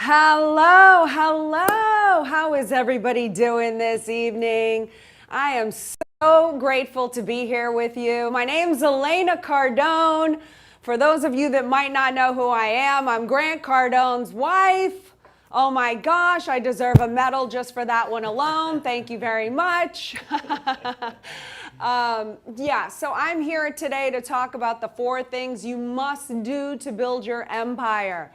Hello, hello. How is everybody doing this evening? I am so grateful to be here with you. My name's Elena Cardone. For those of you that might not know who I am, I'm Grant Cardone's wife. Oh my gosh, I deserve a medal just for that one alone. Thank you very much. So I'm here today to talk about the 4 things you must do to build your empire.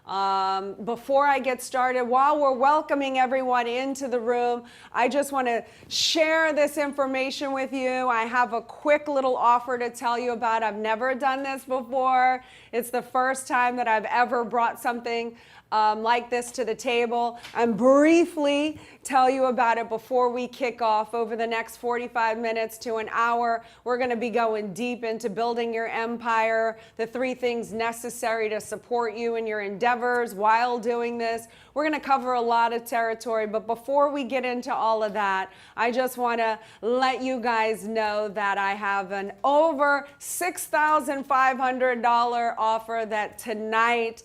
Before I get started, while we're welcoming everyone into the room, I just want to share this information with you. I have a quick little offer to tell you about. I've never done this before. It's the first time that I've ever brought something like this to the table, and briefly tell you about it before we kick off. Over the next 45 minutes to an hour, we're going to be going deep into building your empire, the 3 things necessary to support you in your endeavors while doing this. We're going to cover a lot of territory, but before we get into all of that, I just want to let you guys know that I have an over $6,500 offer that tonight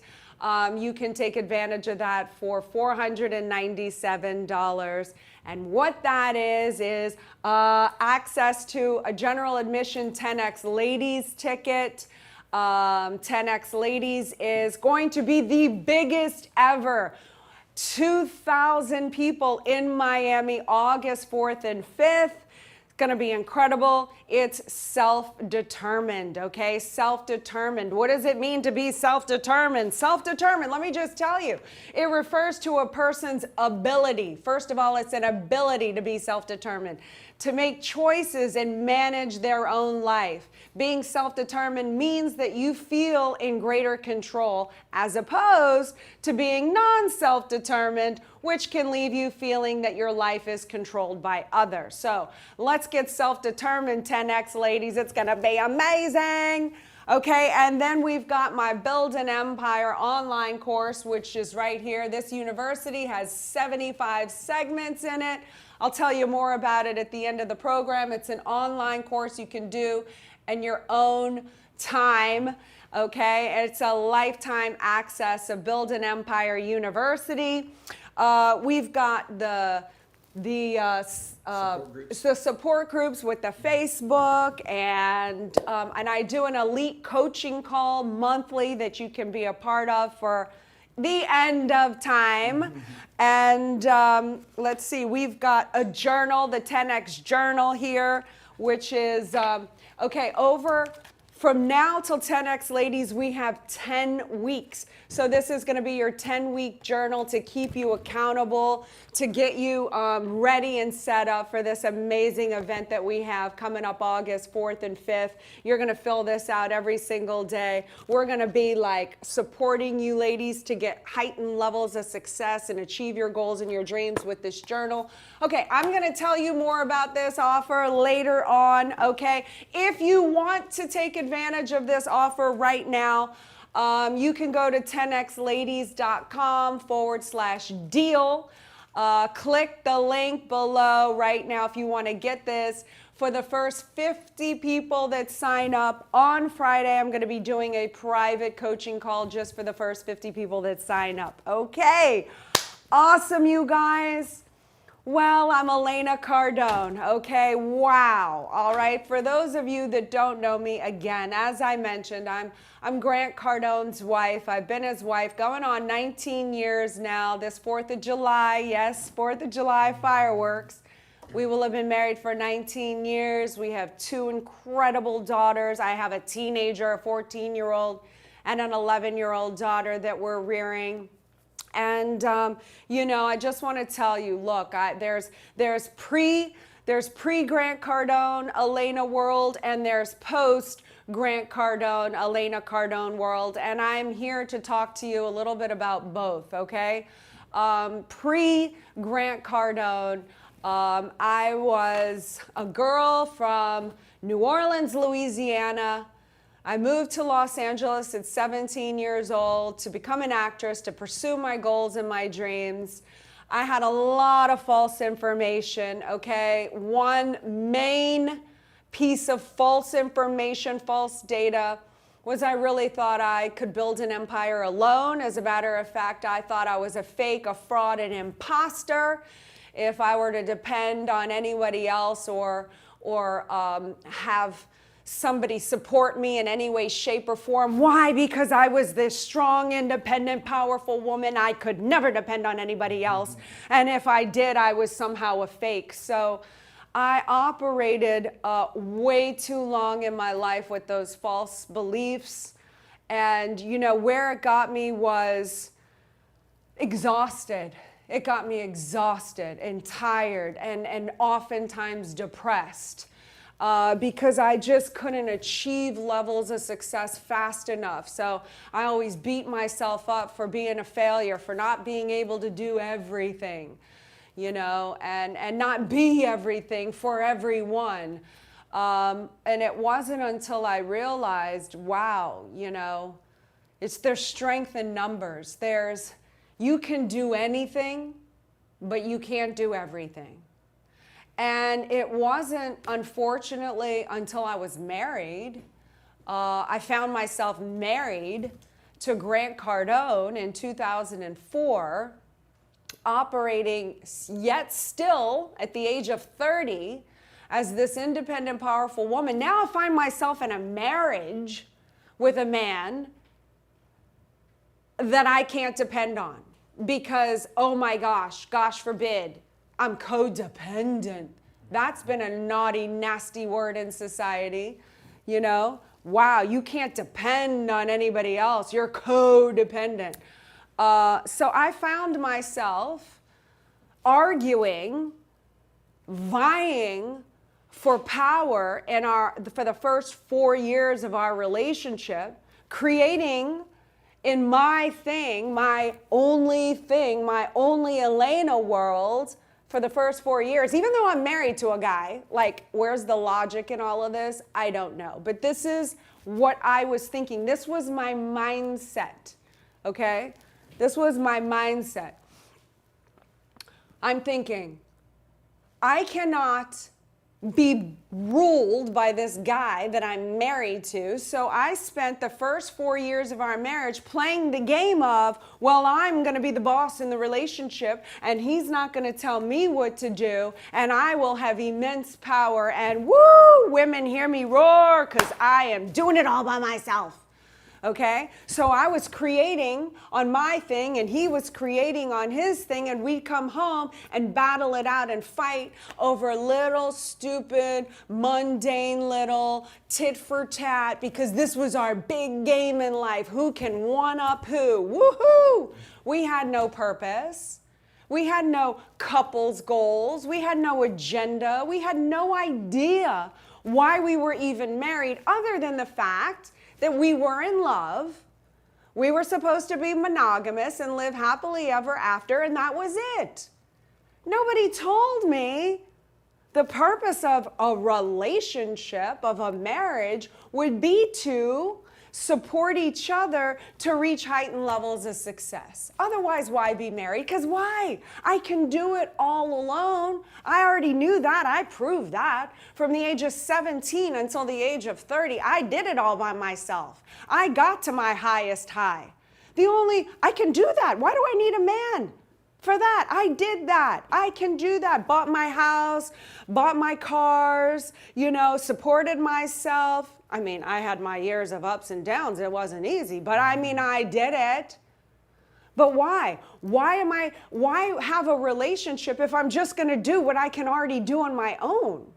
you can take advantage of that for $497. And what that is access to a general admission 10X Ladies ticket. 10X Ladies is going to be the biggest ever. 2,000 people in Miami, August 4th and 5th. Going to be incredible. It's self-determined, okay? Self-determined. What does it mean to be self-determined? Self-determined, let me just tell you, it refers to a person's ability. First of all, it's an ability to be self-determined, to make choices and manage their own life. Being self-determined means that you feel in greater control as opposed to being non-self-determined, which can leave you feeling that your life is controlled by others. So let's get self-determined, 10X ladies. It's going to be amazing. Okay, and then we've got my Build an Empire online course, which is right here. This university has 75 segments in it. I'll tell you more about it at the end of the program. It's an online course you can do in your own time. Okay, it's a lifetime access of Build an Empire University. We've got the support groups with the Facebook, and I do an elite coaching call monthly that you can be a part of for the end of time. And let's see, we've got a journal, the 10X journal here, which is, from now till 10X ladies, we have 10 weeks. So this is going to be your 10-week journal to keep you accountable, to get you ready and set up for this amazing event that we have coming up August 4th and 5th. You're going to fill this out every single day. We're going to be like supporting you ladies to get heightened levels of success and achieve your goals and your dreams with this journal. Okay, I'm going to tell you more about this offer later on, okay? If you want to take advantage of this offer right now, you can go to 10xladies.com/deal. Click the link below right now if you want to get this. For the first 50 people that sign up on Friday, I'm going to be doing a private coaching call just for the first 50 people that sign up. Okay, awesome, you guys. Well, I'm Elena Cardone, okay? Wow. All right, for those of you that don't know me, again, as I mentioned, I'm Grant Cardone's wife. I've been his wife going on 19 years now. This 4th of July, yes, 4th of July fireworks. We will have been married for 19 years. We have 2 incredible daughters. I have a teenager, a 14-year-old, and an 11-year-old daughter that we're rearing. And, I just want to tell you, look, there's pre-Grant Cardone, Elena world, and there's post-Grant Cardone, Elena Cardone world. And I'm here to talk to you a little bit about both, okay? Pre-Grant Cardone, I was a girl from New Orleans, Louisiana. I moved to Los Angeles at 17 years old to become an actress, to pursue my goals and my dreams. I had a lot of false information, okay? One main piece of false information, false data was I really thought I could build an empire alone. As a matter of fact, I thought I was a fake, a fraud, an imposter if I were to depend on anybody else or have somebody support me in any way, shape, or form. Why? Because I was this strong, independent, powerful woman. I could never depend on anybody else. And if I did, I was somehow a fake. So I operated way too long in my life with those false beliefs. And, you know, where it got me was exhausted. It got me exhausted and tired and oftentimes depressed. Because I just couldn't achieve levels of success fast enough. So I always beat myself up for being a failure, for not being able to do everything, you know, and not be everything for everyone. And it wasn't until I realized, wow, you know, there's strength in numbers. You can do anything, but you can't do everything. And it wasn't, unfortunately, until I was married. I found myself married to Grant Cardone in 2004, operating yet still at the age of 30 as this independent, powerful woman. Now I find myself in a marriage with a man that I can't depend on because, oh my gosh, gosh forbid, I'm codependent. That's been a naughty, nasty word in society, you know? Wow, you can't depend on anybody else. You're codependent. So I found myself arguing, vying for power for the first 4 years of our relationship, creating in my only Elena world, for the first 4 years, even though I'm married to a guy. Like, where's the logic in all of this? I don't know. But this is what I was thinking. This was my mindset, okay? This was my mindset. I'm thinking, I cannot be ruled by this guy that I'm married to. So I spent the first 4 years of our marriage playing the game of, well, I'm going to be the boss in the relationship and he's not going to tell me what to do and I will have immense power and woo, women hear me roar because I am doing it all by myself. Okay, so I was creating on my thing and he was creating on his thing, and we'd come home and battle it out and fight over little stupid, mundane little tit for tat, because this was our big game in life. Who can one up who? Woohoo! We had no purpose. We had no couples goals. We had no agenda. We had no idea why we were even married, other than the fact that we were in love. We were supposed to be monogamous and live happily ever after, and that was it. Nobody told me the purpose of a relationship, of a marriage, would be to support each other to reach heightened levels of success. Otherwise, why be married? Because why? I can do it all alone. I already knew that. I proved that. From the age of 17 until the age of 30, I did it all by myself. I got to my highest high. I can do that. Why do I need a man for that? I did that. I can do that. Bought my house, bought my cars, supported myself. I mean, I had my years of ups and downs. It wasn't easy, but I mean, I did it. But why? Why have a relationship if I'm just going to do what I can already do on my own?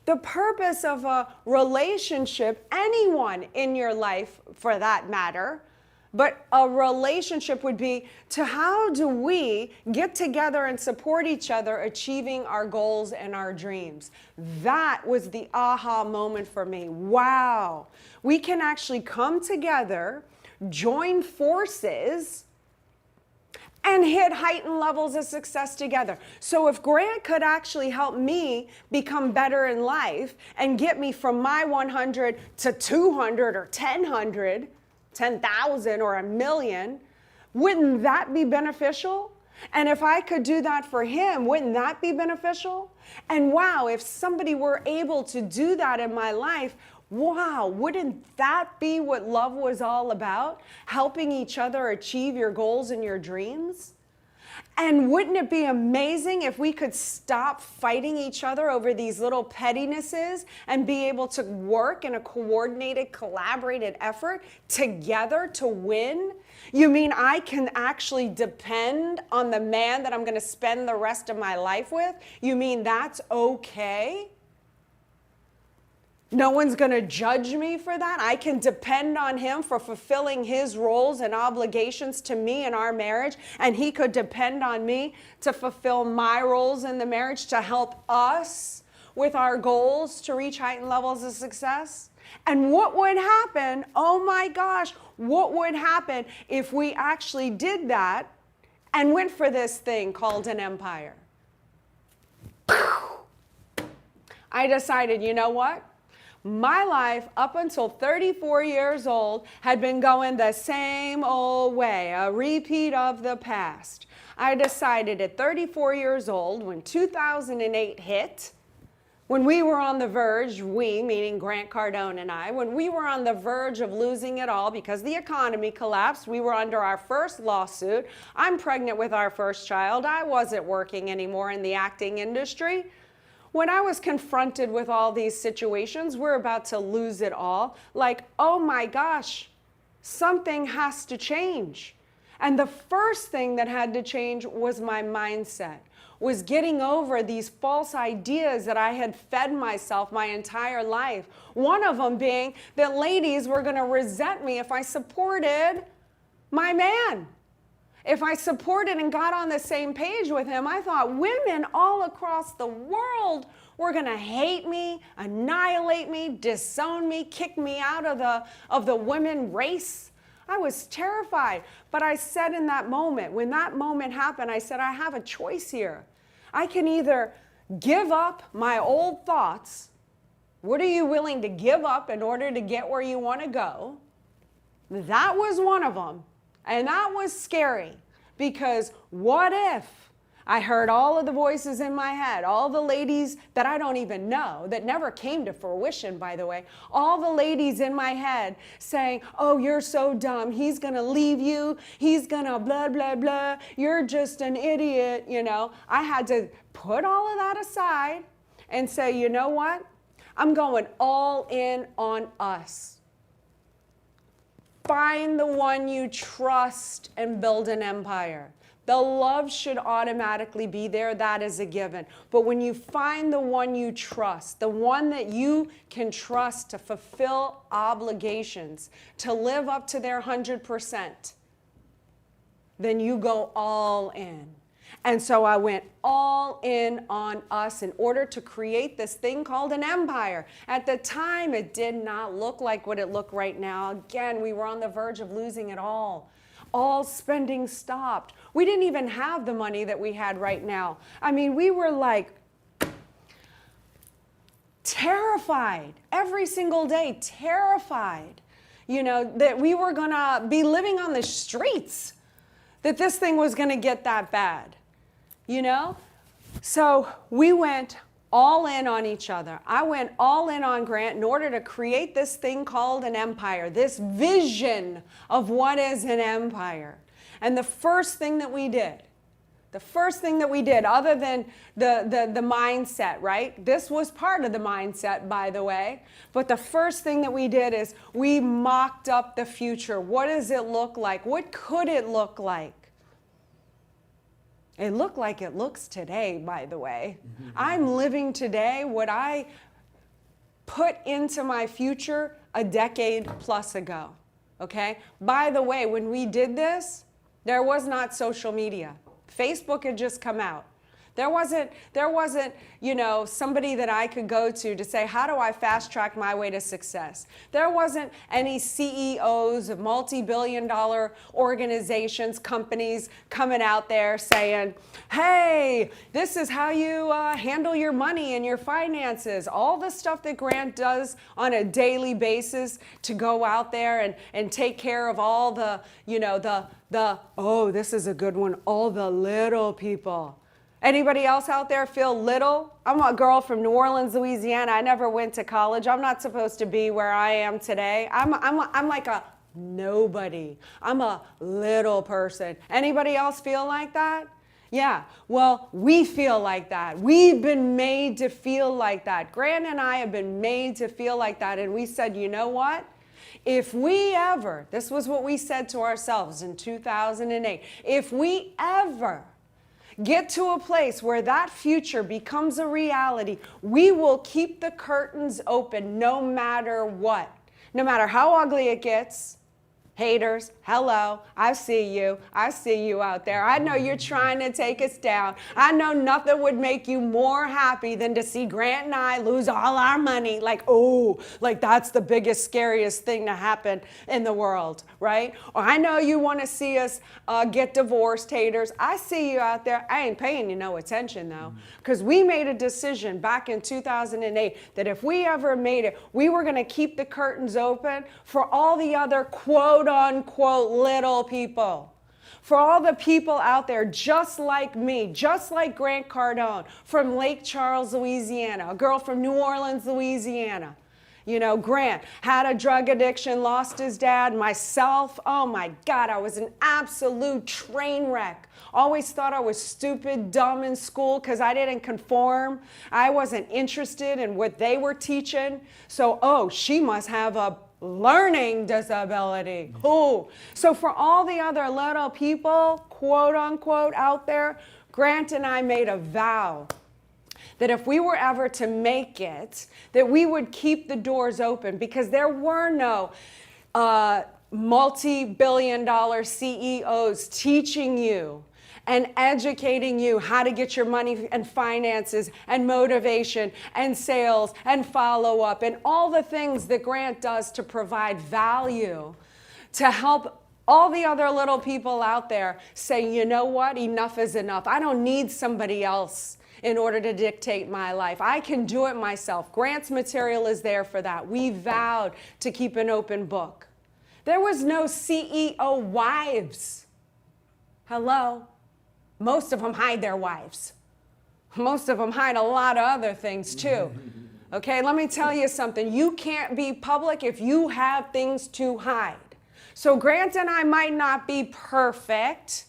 The purpose of a relationship, anyone in your life for that matter, but a relationship would be to how do we get together and support each other achieving our goals and our dreams. That was the aha moment for me. Wow, we can actually come together, join forces, and hit heightened levels of success together. So if Grant could actually help me become better in life and get me from my 100 to 200 or 10,000 or 1,000,000, wouldn't that be beneficial? And if I could do that for him, wouldn't that be beneficial? And wow, if somebody were able to do that in my life, Wow, wouldn't that be what love was all about? Helping each other achieve your goals and your dreams? And wouldn't it be amazing if we could stop fighting each other over these little pettinesses and be able to work in a coordinated, collaborated effort together to win? You mean I can actually depend on the man that I'm going to spend the rest of my life with? You mean that's okay? No one's going to judge me for that. I can depend on him for fulfilling his roles and obligations to me in our marriage, and he could depend on me to fulfill my roles in the marriage to help us with our goals to reach heightened levels of success. And what would happen, oh my gosh, what would happen if we actually did that and went for this thing called an empire? I decided, you know what? My life up until 34 years old had been going the same old way, a repeat of the past. I decided at 34 years old, when 2008 hit, when we were on the verge, we, meaning Grant Cardone and I, when we were on the verge of losing it all because the economy collapsed, we were under our first lawsuit. I'm pregnant with our first child. I wasn't working anymore in the acting industry. When I was confronted with all these situations, we're about to lose it all. Like, oh my gosh, something has to change. And the first thing that had to change was my mindset, was getting over these false ideas that I had fed myself my entire life. One of them being that ladies were going to resent me if I supported my man. If I supported and got on the same page with him, I thought women all across the world were going to hate me, annihilate me, disown me, kick me out of the women race. I was terrified. But I said in that moment, when that moment happened, I said, I have a choice here. I can either give up my old thoughts. What are you willing to give up in order to get where you want to go? That was one of them. And that was scary, because what if I heard all of the voices in my head, all the ladies that I don't even know, that never came to fruition, by the way, all the ladies in my head saying, oh, you're so dumb, he's going to leave you, he's going to blah, blah, blah, you're just an idiot, you know. I had to put all of that aside and say, you know what? I'm going all in on us. Find the one you trust and build an empire. The love should automatically be there. That is a given. But when you find the one you trust, the one that you can trust to fulfill obligations, to live up to their 100%, then you go all in. And so I went all in on us in order to create this thing called an empire. At the time, it did not look like what it looked right now. Again, we were on the verge of losing it all. All spending stopped. We didn't even have the money that we had right now. I mean, we were like terrified every single day, terrified, you know, that we were gonna be living on the streets, that this thing was gonna get that bad. You know? So we went all in on each other. I went all in on Grant in order to create this thing called an empire, this vision of what is an empire. And the first thing that we did, other than the mindset, right? This was part of the mindset, by the way. But the first thing that we did is we mocked up the future. What does it look like? What could it look like? It looked like it looks today, by the way. I'm living today what I put into my future a decade plus ago, okay? By the way, when we did this, there was not social media. Facebook had just come out. There wasn't, you know, somebody that I could go to say, how do I fast track my way to success? There wasn't any CEOs of multi-billion-dollar organizations, companies coming out there saying, hey, this is how you handle your money and your finances. All the stuff that Grant does on a daily basis to go out there and take care of all the, you know, oh, this is a good one, all the little people. Anybody else out there feel little? I'm a girl from New Orleans, Louisiana. I never went to college. I'm not supposed to be where I am today. I'm like a nobody. I'm a little person. Anybody else feel like that? Yeah, well, we feel like that. We've been made to feel like that. Grant and I have been made to feel like that. And we said, you know what? If we ever, this was what we said to ourselves in 2008, if we ever get to a place where that future becomes a reality, we will keep the curtains open no matter what. No matter how ugly it gets. Haters, hello, I see you. I see you out there. I know you're trying to take us down. I know nothing would make you more happy than to see Grant and I lose all our money. Like, oh, like that's the biggest, scariest thing to happen in the world, right? Or I know you want to see us get divorced, haters. I see you out there. I ain't paying you no attention though, because we made a decision back in 2008 that if we ever made it, we were going to keep the curtains open for all the other quote unquote little people. For all the people out there just like me, just like Grant Cardone from Lake Charles, Louisiana, a girl from New Orleans, Louisiana. You know, Grant had a drug addiction, lost his dad. Myself, oh my God, I was an absolute train wreck. Always thought I was stupid, dumb in school because I didn't conform. I wasn't interested in what they were teaching. So, oh, she must have a learning disability. Ooh. So for all the other little people, quote unquote, out there, Grant and I made a vow that if we were ever to make it, that we would keep the doors open, because there were no multi-billion-dollar CEOs teaching you and educating you how to get your money and finances and motivation and sales and follow-up and all the things that Grant does to provide value to help all the other little people out there say, you know what, enough is enough. I don't need somebody else in order to dictate my life. I can do it myself. Grant's material is there for that. We vowed to keep an open book. There was no CEO wives. Hello? Most of them hide their wives. Most of them hide a lot of other things too. Okay, let me tell you something. You can't be public if you have things to hide. So Grant and I might not be perfect,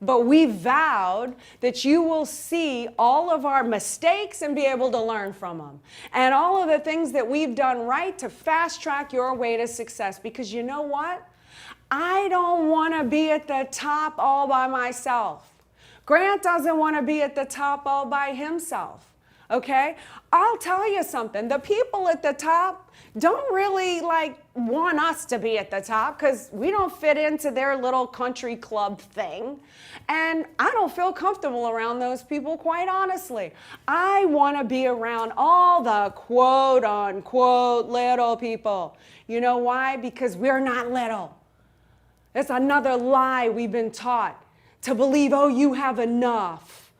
but we vowed that you will see all of our mistakes and be able to learn from them. And all of the things that we've done right to fast track your way to success. Because you know what? I don't want to be at the top all by myself. Grant doesn't want to be at the top all by himself, okay? I'll tell you something. The people at the top don't really want us to be at the top because we don't fit into their little country club thing. And I don't feel comfortable around those people, quite honestly. I want to be around all the quote unquote little people. You know why? Because we're not little. It's another lie we've been taught. To believe, oh, you have enough.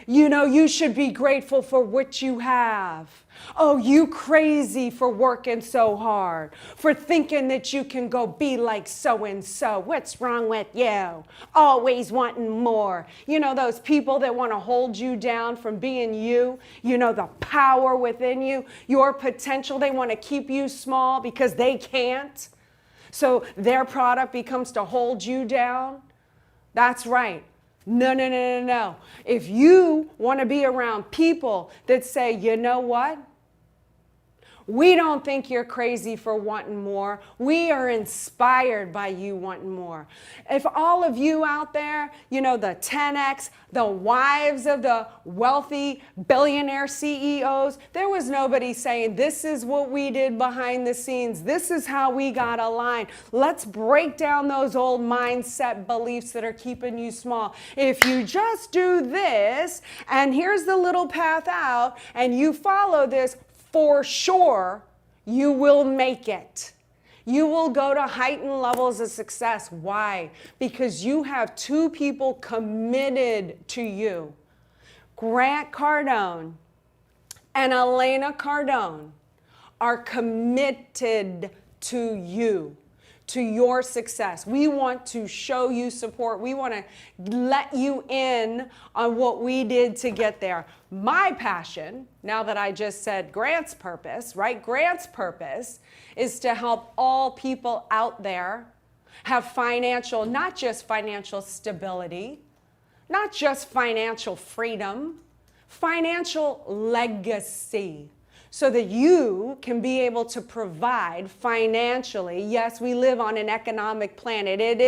You know, you should be grateful for what you have. Oh, you crazy for working so hard, for thinking that you can go be like so-and-so. What's wrong with you? Always wanting more. You know, those people that want to hold you down from being you, you know, the power within you, your potential. They want to keep you small because they can't. So their product becomes to hold you down. That's right. No, no, no, no, no. If you want to be around people that say, you know what? We don't think you're crazy for wanting more. We are inspired by you wanting more. If all of you out there, you know, the 10X, the wives of the wealthy billionaire CEOs, there was nobody saying, this is what we did behind the scenes. This is how we got aligned. Let's break down those old mindset beliefs that are keeping you small. If you just do this, and here's the little path out, and you follow this, for sure, you will make it. You will go to heightened levels of success. Why? Because you have two people committed to you. Grant Cardone and Elena Cardone are committed to you, to your success. We want to show you support. We want to let you in on what we did to get there. My passion, now that I just said Grant's purpose, right? Grant's purpose is to help all people out there have financial, not just financial stability, not just financial freedom, financial legacy, so that you can be able to provide financially. Yes, we live on an economic planet. It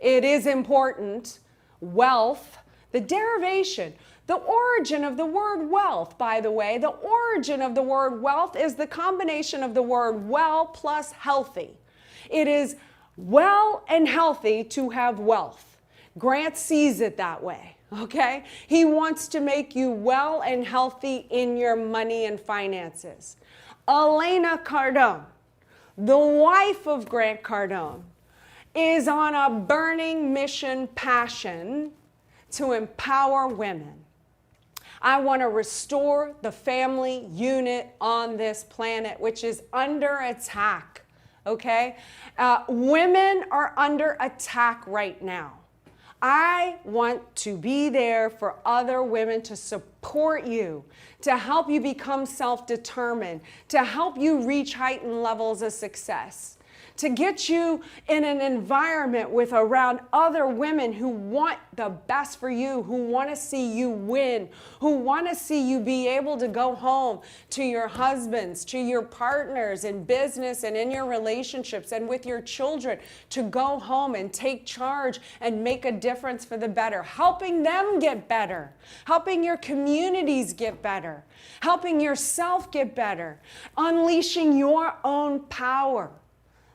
is important. Wealth, the derivation, the origin of the word wealth, by the way, the origin of the word wealth is the combination of the word well plus healthy. It is well and healthy to have wealth. Grant sees it that way. Okay? He wants to make you well and healthy in your money and finances. Elena Cardone, the wife of Grant Cardone, is on a burning mission passion to empower women. I want to restore the family unit on this planet, which is under attack. Okay? Women are under attack right now. I want to be there for other women to support you, to help you become self-determined, to help you reach heightened levels of success, to get you in an environment with around other women who want the best for you, who want to see you win, who want to see you be able to go home to your husbands, to your partners in business and in your relationships and with your children, to go home and take charge and make a difference for the better, helping them get better, helping your communities get better, helping yourself get better, unleashing your own power.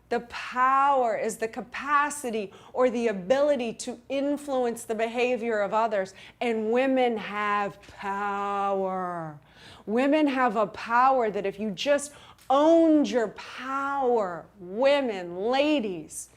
The power is the capacity or the ability to influence the behavior of others. And women have power. Women have a power that if you just owned your power, women, ladies,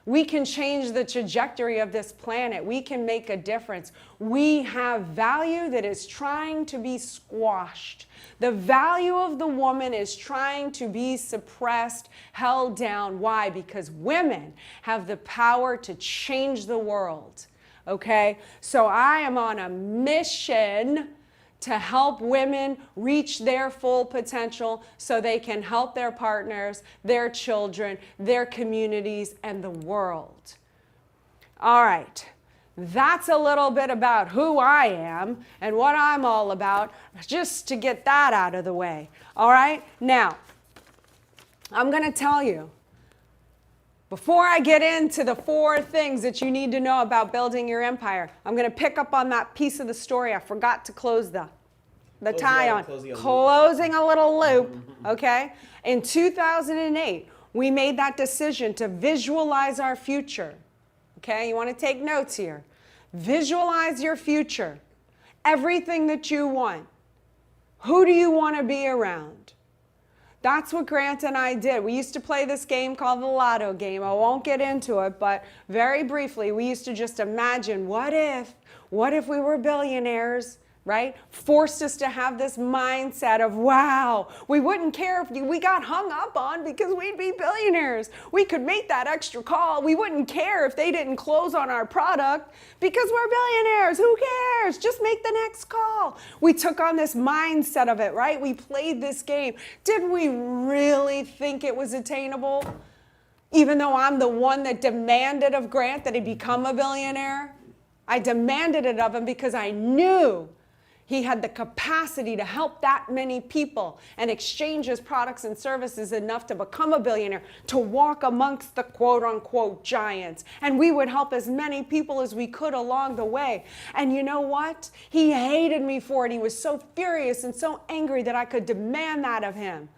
we can change the trajectory of this planet. We can make a difference. We have value that is trying to be squashed. The value of the woman is trying to be suppressed, held down. Why? Because women have the power to change the world. Okay? So I am on a mission to help women reach their full potential so they can help their partners, their children, their communities, and the world. All right, that's a little bit about who I am and what I'm all about, just to get that out of the way. All right, now, I'm going to tell you, before I get into the 4 things that you need to know about building your empire, I'm going to pick up on that piece of the story. I forgot to close the tie on. Closing a little loop, okay? In 2008, we made that decision to visualize our future. Okay, you want to take notes here. Visualize your future. Everything that you want. Who do you want to be around? That's what Grant and I did. We used to play this game called the Lotto game. I won't get into it, but very briefly, we used to just imagine, what if we were billionaires, right? Forced us to have this mindset of, wow, we wouldn't care if we got hung up on because we'd be billionaires. We could make that extra call. We wouldn't care if they didn't close on our product because we're billionaires. Who cares? Just make the next call. We took on this mindset of it, right? We played this game. Did we really think it was attainable? Even though I'm the one that demanded of Grant that he become a billionaire, I demanded it of him because I knew he had the capacity to help that many people and exchange his products and services enough to become a billionaire, to walk amongst the quote-unquote giants. And we would help as many people as we could along the way. And you know what? He hated me for it. He was so furious and so angry that I could demand that of him.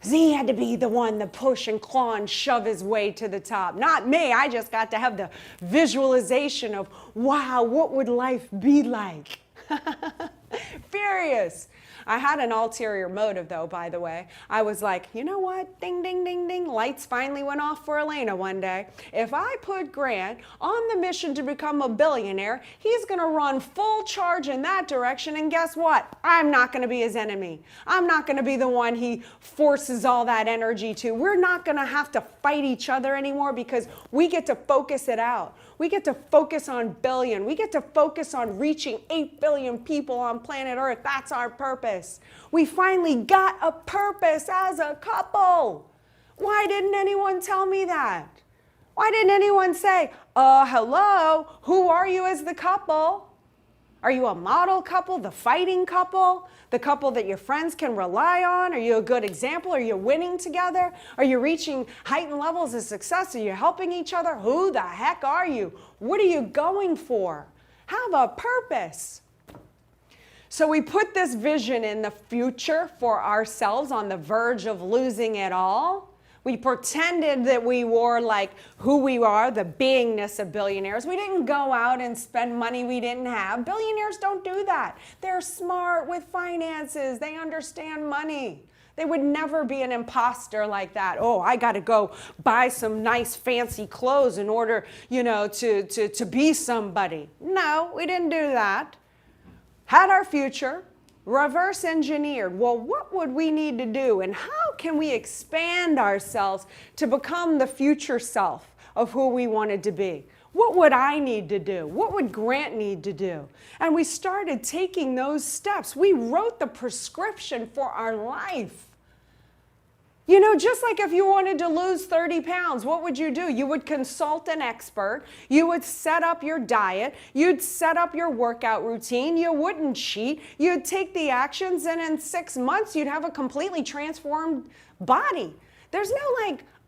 He had to be the one to push and claw and shove his way to the top. Not me. I just got to have the visualization of, wow, what would life be like? Furious. I had an ulterior motive though, by the way. I was like, you know what? Ding, ding, ding, ding. Lights finally went off for Elena one day. If I put Grant on the mission to become a billionaire, he's going to run full charge in that direction. And guess what? I'm not going to be his enemy. I'm not going to be the one he forces all that energy to. We're not going to have to fight each other anymore because we get to focus it out. We get to focus on billion. We get to focus on reaching 8 billion people on planet Earth. That's our purpose. We finally got a purpose as a couple. Why didn't anyone tell me that? Why didn't anyone say, hello, who are you as the couple? Are you a model couple, the fighting couple, the couple that your friends can rely on? Are you a good example? Are you winning together? Are you reaching heightened levels of success? Are you helping each other? Who the heck are you? What are you going for? Have a purpose. So we put this vision in the future for ourselves on the verge of losing it all. We pretended that we were like who we are, the beingness of billionaires. We didn't go out and spend money we didn't have. Billionaires don't do that. They're smart with finances. They understand money. They would never be an imposter like that. Oh, I got to go buy some nice fancy clothes in order, to be somebody. No, we didn't do that. Had our future. Reverse engineered. Well, what would we need to do and how can we expand ourselves to become the future self of who we wanted to be? What would I need to do? What would Grant need to do? And we started taking those steps. We wrote the prescription for our life. Just like if you wanted to lose 30 pounds, what would you do? You would consult an expert. You would set up your diet. You'd set up your workout routine. You wouldn't cheat. You'd take the actions, and in 6 months, you'd have a completely transformed body. There's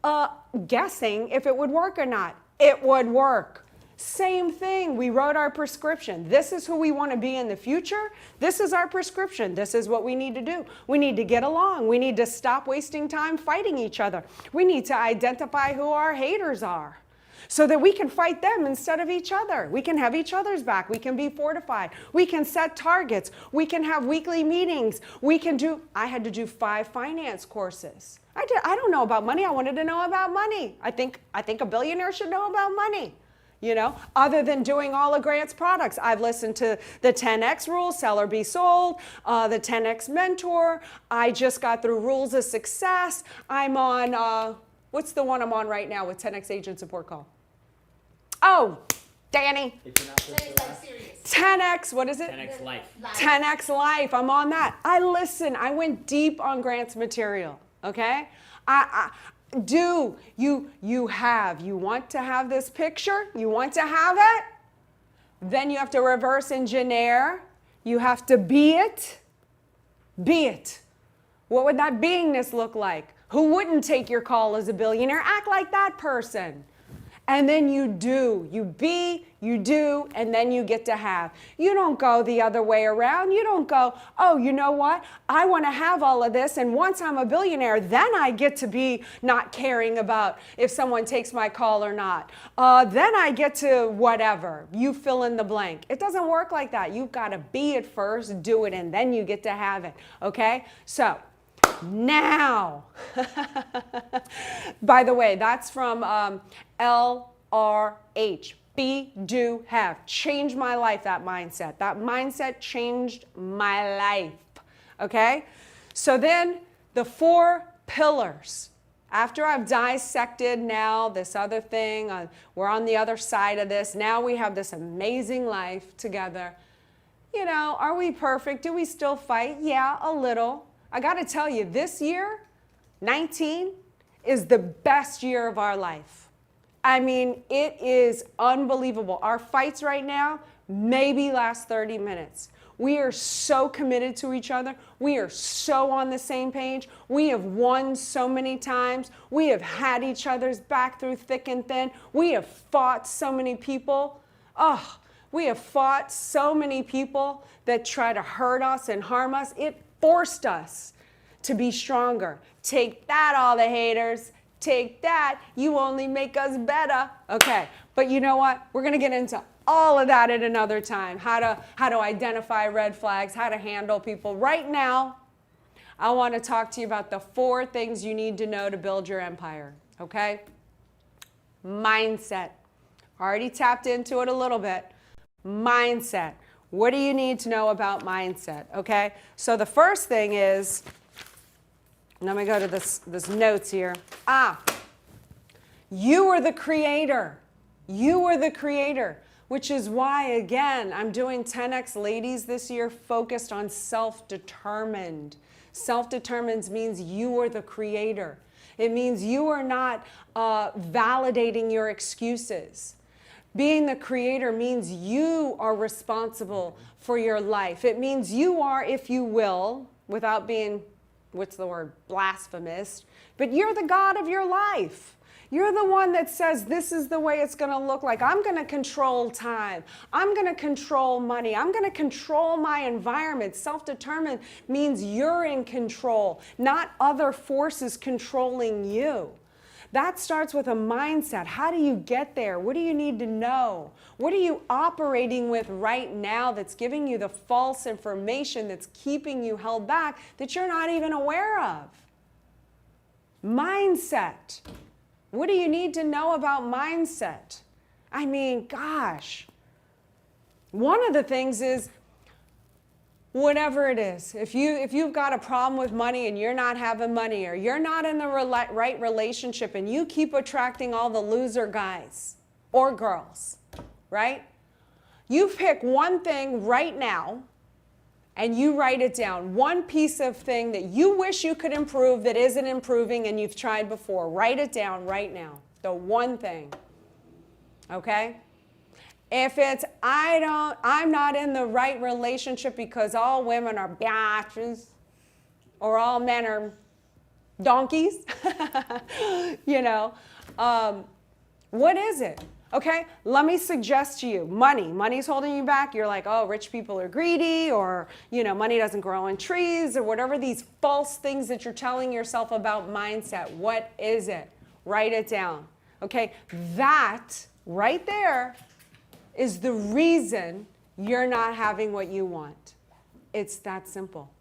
no guessing if it would work or not. It would work. Same thing. We wrote our prescription. This is who we want to be in the future. This is our prescription. This is what we need to do. We need to get along. We need to stop wasting time fighting each other. We need to identify who our haters are so that we can fight them instead of each other. We can have each other's back. We can be fortified. We can set targets. We can have weekly meetings. I had to do 5 finance courses. I don't know about money. I wanted to know about money. I think a billionaire should know about money. Other than doing all of Grant's products. I've listened to the 10X rule, sell or be sold, the 10X mentor. I just got through rules of success. I'm on, what's the one I'm on right now with 10X agent support call? Oh, Danny. 10X, what is it? 10X Life. 10X Life, I'm on that. I went deep on Grant's material, okay? You want to have this picture? You want to have it? Then you have to reverse engineer. You have to be it. Be it. What would that beingness look like? Who wouldn't take your call as a billionaire? Act like that person. And then you do. You be, you do, and then you get to have. You don't go the other way around. You don't go, oh, you know what? I want to have all of this, and once I'm a billionaire, then I get to be not caring about if someone takes my call or not. Then I get to whatever. You fill in the blank. It doesn't work like that. You've got to be it first, do it, and then you get to have it. Okay? So, now, by the way, that's from LRH. Be, do, have. Changed my life, that mindset. That mindset changed my life. Okay? So then the 4 pillars. After I've dissected now this other thing, we're on the other side of this. Now we have this amazing life together. Are we perfect? Do we still fight? Yeah, a little. I got to tell you, this year, 19, is the best year of our life. I mean, it is unbelievable. Our fights right now maybe last 30 minutes. We are so committed to each other. We are so on the same page. We have won so many times. We have had each other's back through thick and thin. We have fought so many people. We have fought so many people that try to hurt us and harm us. It forced us to be stronger. Take that, all the haters. take that, you only make us better. Okay, but you know what? We're gonna get into all of that at another time. How to identify red flags, how to handle people. Right now, I want to talk to you about the 4 things you need to know to build your empire, okay? Mindset. Already tapped into it a little bit. Mindset. What do you need to know about mindset, okay? So the first thing is, let me go to this notes here. You are the creator. You are the creator, which is why, again, I'm doing 10X Ladies this year focused on self-determined. Self-determined means you are the creator. It means you are not validating your excuses. Being the creator means you are responsible for your life. It means you are, if you will, without being, what's the word, blasphemous, but you're the God of your life. You're the one that says this is the way it's going to look like. I'm going to control time. I'm going to control money. I'm going to control my environment. Self-determined means you're in control, not other forces controlling you. That starts with a mindset. How do you get there? What do you need to know? What are you operating with right now that's giving you the false information that's keeping you held back that you're not even aware of? Mindset. What do you need to know about mindset? I mean, gosh. One of the things is, whatever it is, if you've got a problem with money and you're not having money, or you're not in the right relationship and you keep attracting all the loser guys or girls, right? You pick one thing right now and you write it down. One piece of thing that you wish you could improve that isn't improving and you've tried before. Write it down right now. The one thing. Okay? If it's, I'm not in the right relationship because all women are bitches or all men are donkeys, you know, what is it? Okay, let me suggest to you, money's holding you back. You're like, oh, rich people are greedy, or, you know, money doesn't grow on trees, or whatever these false things that you're telling yourself about mindset. What is it? Write it down. Okay, that right there is the reason you're not having what you want. It's that simple.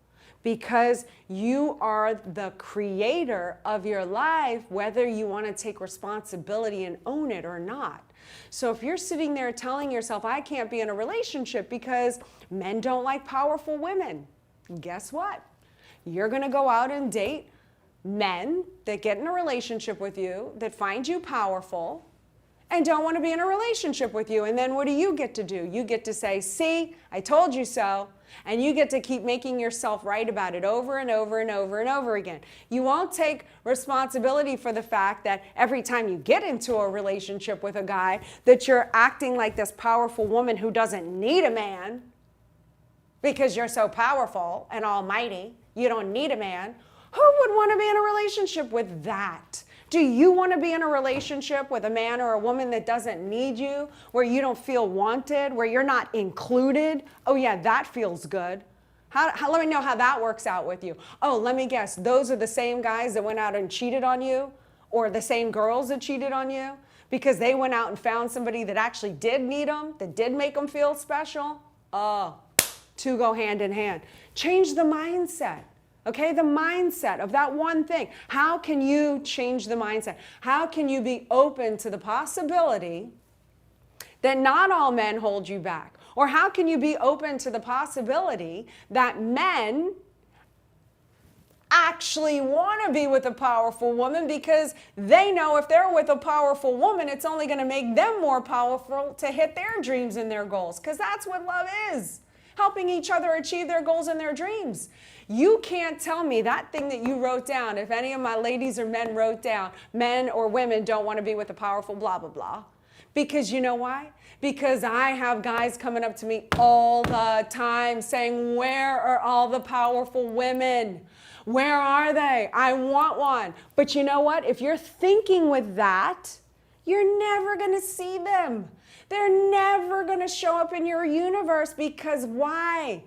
Because you are the creator of your life, whether you want to take responsibility and own it or not. So if you're sitting there telling yourself, I can't be in a relationship because men don't like powerful women, guess what? You're going to go out and date men that get in a relationship with you, that find you powerful, and don't want to be in a relationship with you. And then what do? You get to do? You get to say, see, I told you so. And you get to keep making yourself right about it over and over and over and over again. You won't take responsibility for the fact that every time you get into a relationship with a guy that you're acting like this powerful woman who doesn't need a man because you're so powerful and almighty. You don't need a man. Who would want to be in a relationship with that? Do you want to be in a relationship with a man or a woman that doesn't need you, where you don't feel wanted, where you're not included? Oh yeah, that feels good. Let me know how that works out with you. Oh, let me guess, those are the same guys that went out and cheated on you, or the same girls that cheated on you because they went out and found somebody that actually did need them, that did make them feel special? Oh, two go hand in hand. Change the mindset. Okay, the mindset of that one thing. How can you change the mindset? How can you be open to the possibility that not all men hold you back? Or how can you be open to the possibility that men actually want to be with a powerful woman because they know if they're with a powerful woman, it's only going to make them more powerful to hit their dreams and their goals? Because that's what love is. Helping each other achieve their goals and their dreams. You can't tell me that thing that you wrote down, if any of my ladies or men wrote down, men or women don't want to be with a powerful blah, blah, blah. Because you know why? Because I have guys coming up to me all the time saying, where are all the powerful women? Where are they? I want one. But you know what? If you're thinking with that, you're never going to see them. They're never going to show up in your universe. Because why?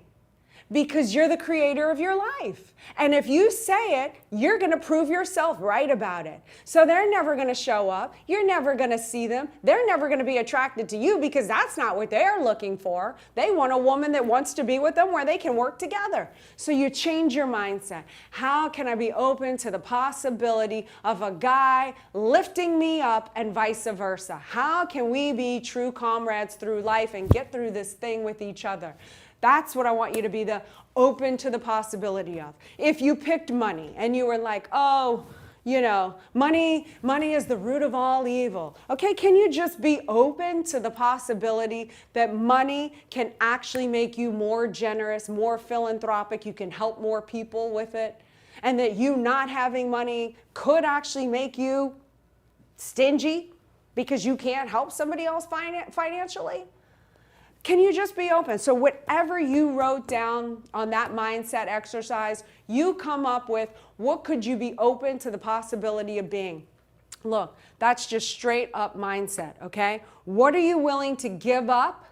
because you're the creator of your life. And if you say it, you're going to prove yourself right about it. So they're never going to show up. You're never going to see them. They're never going to be attracted to you because that's not what they're looking for. They want a woman that wants to be with them where they can work together. So you change your mindset. How can I be open to the possibility of a guy lifting me up and vice versa? How can we be true comrades through life and get through this thing with each other? That's what I want you to be open to the possibility of. If you picked money and you were like, oh, you know, money is the root of all evil. Okay, can you just be open to the possibility that money can actually make you more generous, more philanthropic, you can help more people with it, and that you not having money could actually make you stingy because you can't help somebody else financially? Can you just be open? So whatever you wrote down on that mindset exercise, you come up with what could you be open to the possibility of being. Look, that's just straight up mindset, okay? What are you willing to give up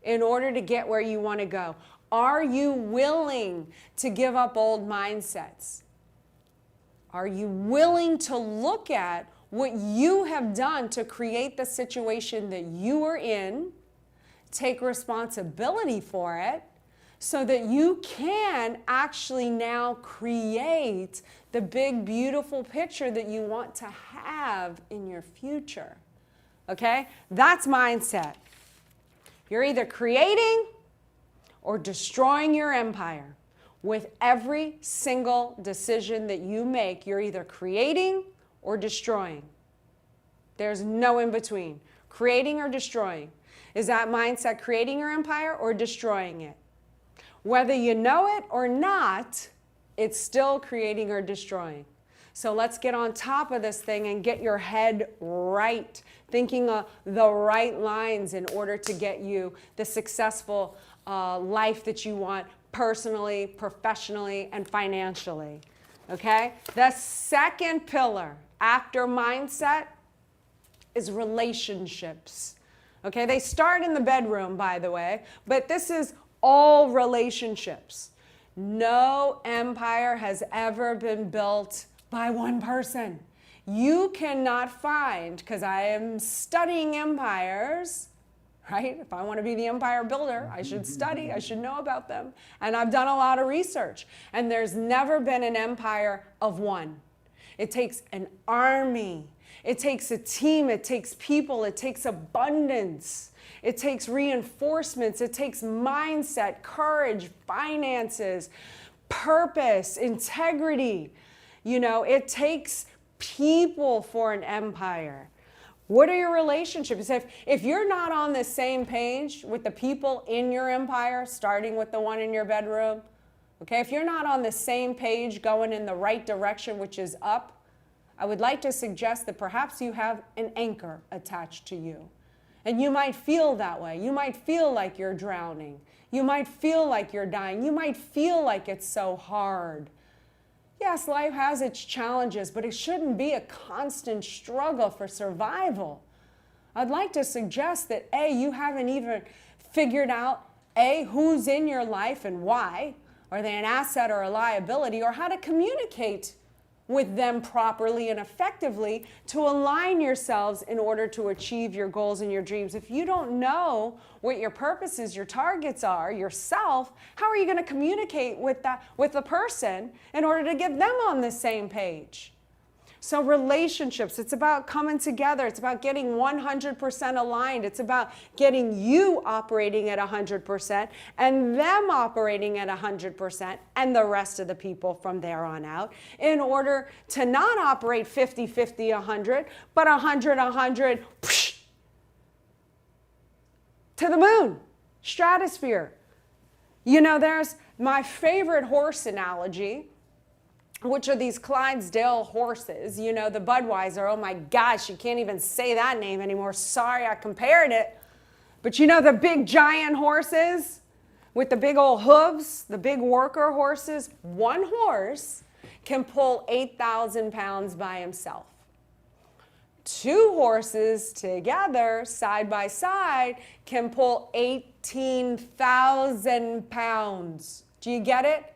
in order to get where you want to go? Are you willing to give up old mindsets? Are you willing to look at what you have done to create the situation that you are in, take responsibility for it, so that you can actually now create the big, beautiful picture that you want to have in your future? Okay? That's mindset. You're either creating or destroying your empire. With every single decision that you make, you're either creating or destroying. There's no in between. Creating or destroying. Is that mindset creating your empire or destroying it? Whether you know it or not, it's still creating or destroying. So let's get on top of this thing and get your head right, thinking of the right lines in order to get you the successful life that you want personally, professionally, and financially. Okay? The second pillar after mindset is relationships. Okay, they start in the bedroom, by the way, but this is all relationships. No empire has ever been built by one person. You cannot find, because I am studying empires, right? If I want to be the empire builder, I should study, I should know about them. And I've done a lot of research, and there's never been an empire of one. It takes an army. It takes a team, it takes people, it takes abundance, it takes reinforcements, it takes mindset, courage, finances, purpose, integrity. You know, it takes people for an empire. What are your relationships? If you're not on the same page with the people in your empire, starting with the one in your bedroom, okay, if you're not on the same page going in the right direction, which is up, I would like to suggest that perhaps you have an anchor attached to you. And you might feel that way. You might feel like you're drowning. You might feel like you're dying. You might feel like it's so hard. Yes, life has its challenges, but it shouldn't be a constant struggle for survival. I'd like to suggest that A, you haven't even figured out A, who's in your life and why. Are they an asset or a liability? Or how to communicate with them properly and effectively to align yourselves in order to achieve your goals and your dreams. If you don't know what your purposes, your targets are, yourself, how are you going to communicate with the person in order to get them on the same page? So relationships, it's about coming together. It's about getting 100% aligned. It's about getting you operating at 100% and them operating at 100% and the rest of the people from there on out in order to not operate 50, 50, 100, but 100, 100, to the moon, stratosphere. You know, there's my favorite horse analogy, which are these Clydesdale horses, you know, the Budweiser. Oh my gosh, you can't even say that name anymore. Sorry, I compared it. But you know the big giant horses with the big old hooves, the big worker horses? One horse can pull 8,000 pounds by himself. Two horses together, side by side, can pull 18,000 pounds Do you get it?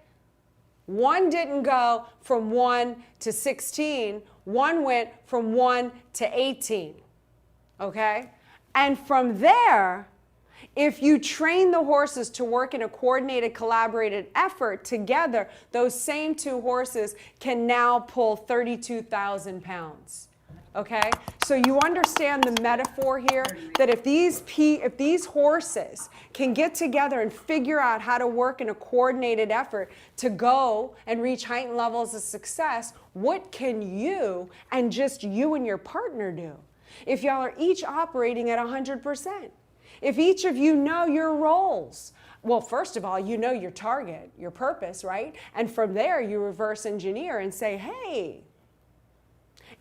One didn't go from 1 to 16. One went from 1 to 18. Okay? And from there, if you train the horses to work in a coordinated, collaborated effort together, those same two horses can now pull 32,000 pounds. Okay? So you understand the metaphor here, that if these horses can get together and figure out how to work in a coordinated effort to go and reach heightened levels of success, what can you and just you and your partner do if y'all are each operating at 100%? If each of you know your roles, well, first of all, you know your target, your purpose, right? And from there, you reverse engineer and say, hey,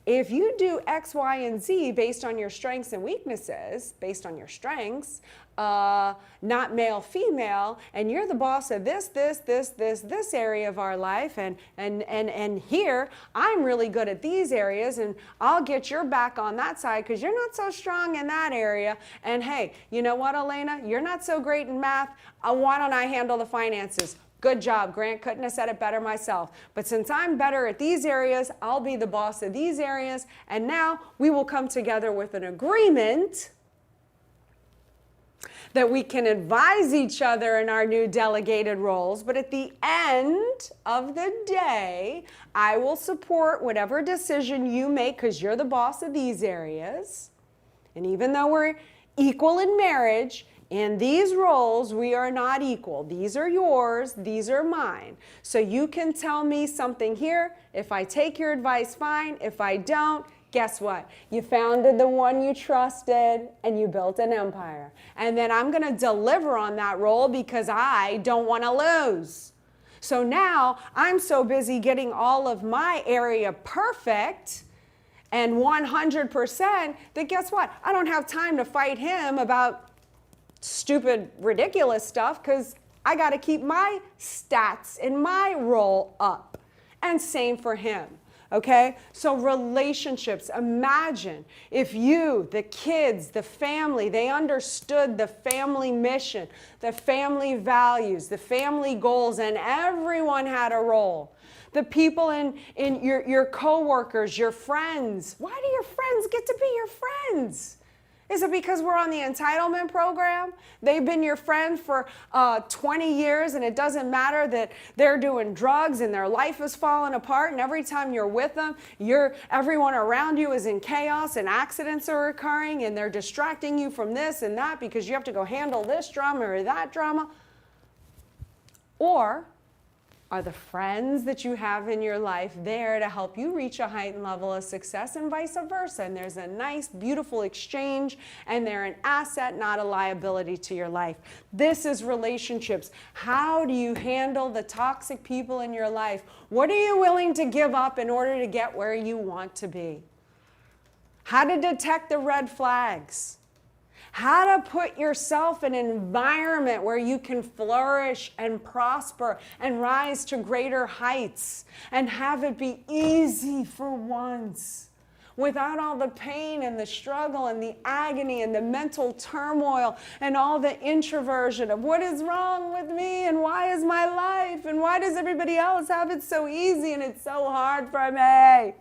if you do X, Y, and Z based on your strengths and weaknesses, based on your strengths, not male, female, and you're the boss of this area of our life, and here, I'm really good at these areas, and I'll get your back on that side because you're not so strong in that area. And hey, you know what, Elena? You're not so great in math. Why don't I handle the finances? Good job, Grant. Couldn't have said it better myself. But since I'm better at these areas, I'll be the boss of these areas. And now we will come together with an agreement that we can advise each other in our new delegated roles. But at the end of the day, I will support whatever decision you make because you're the boss of these areas. And even though we're equal in marriage, in these roles, we are not equal. These are yours, these are mine. So you can tell me something here. If I take your advice, fine. If I don't, guess what? You founded the one you trusted and you built an empire. And then I'm going to deliver on that role because I don't want to lose. So now I'm so busy getting all of my area perfect and 100% that guess what? I don't have time to fight him about stupid, ridiculous stuff because I got to keep my stats in my role up. And same for him. Okay? So relationships, imagine if you, the kids, the family, they understood the family mission, the family values, the family goals, and everyone had a role. The people in your coworkers, your friends. Why do your friends get to be your friends? Is it because we're on the entitlement program? They've been your friend for 20 years and it doesn't matter that they're doing drugs and their life is falling apart and every time you're with them, everyone around you is in chaos and accidents are occurring and they're distracting you from this and that because you have to go handle this drama or that drama? Or are the friends that you have in your life there to help you reach a heightened level of success and vice versa? And there's a nice, beautiful exchange and they're an asset, not a liability to your life. This is relationships. How do you handle the toxic people in your life? What are you willing to give up in order to get where you want to be? How to detect the red flags. How to put yourself in an environment where you can flourish and prosper and rise to greater heights and have it be easy for once without all the pain and the struggle and the agony and the mental turmoil and all the introversion of what is wrong with me and why is my life and why does everybody else have it so easy and it's so hard for me.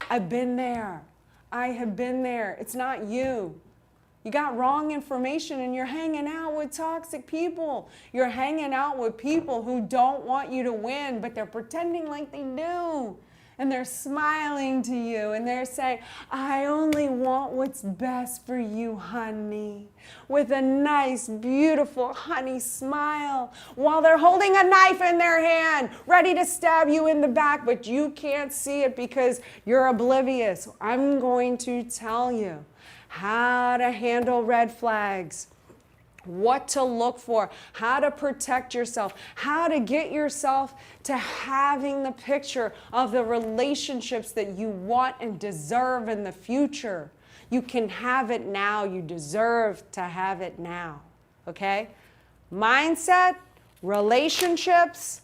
I've been there. I have been there. It's not you. You got wrong information and you're hanging out with toxic people. You're hanging out with people who don't want you to win, but they're pretending like they do. And they're smiling to you and they're saying, I only want what's best for you, honey. With a nice, beautiful honey smile while they're holding a knife in their hand, ready to stab you in the back, but you can't see it because you're oblivious. I'm going to tell you how to handle red flags, what to look for, how to protect yourself, how to get yourself to having the picture of the relationships that you want and deserve in the future. You can have it now. You deserve to have it now. Okay? Mindset, relationships.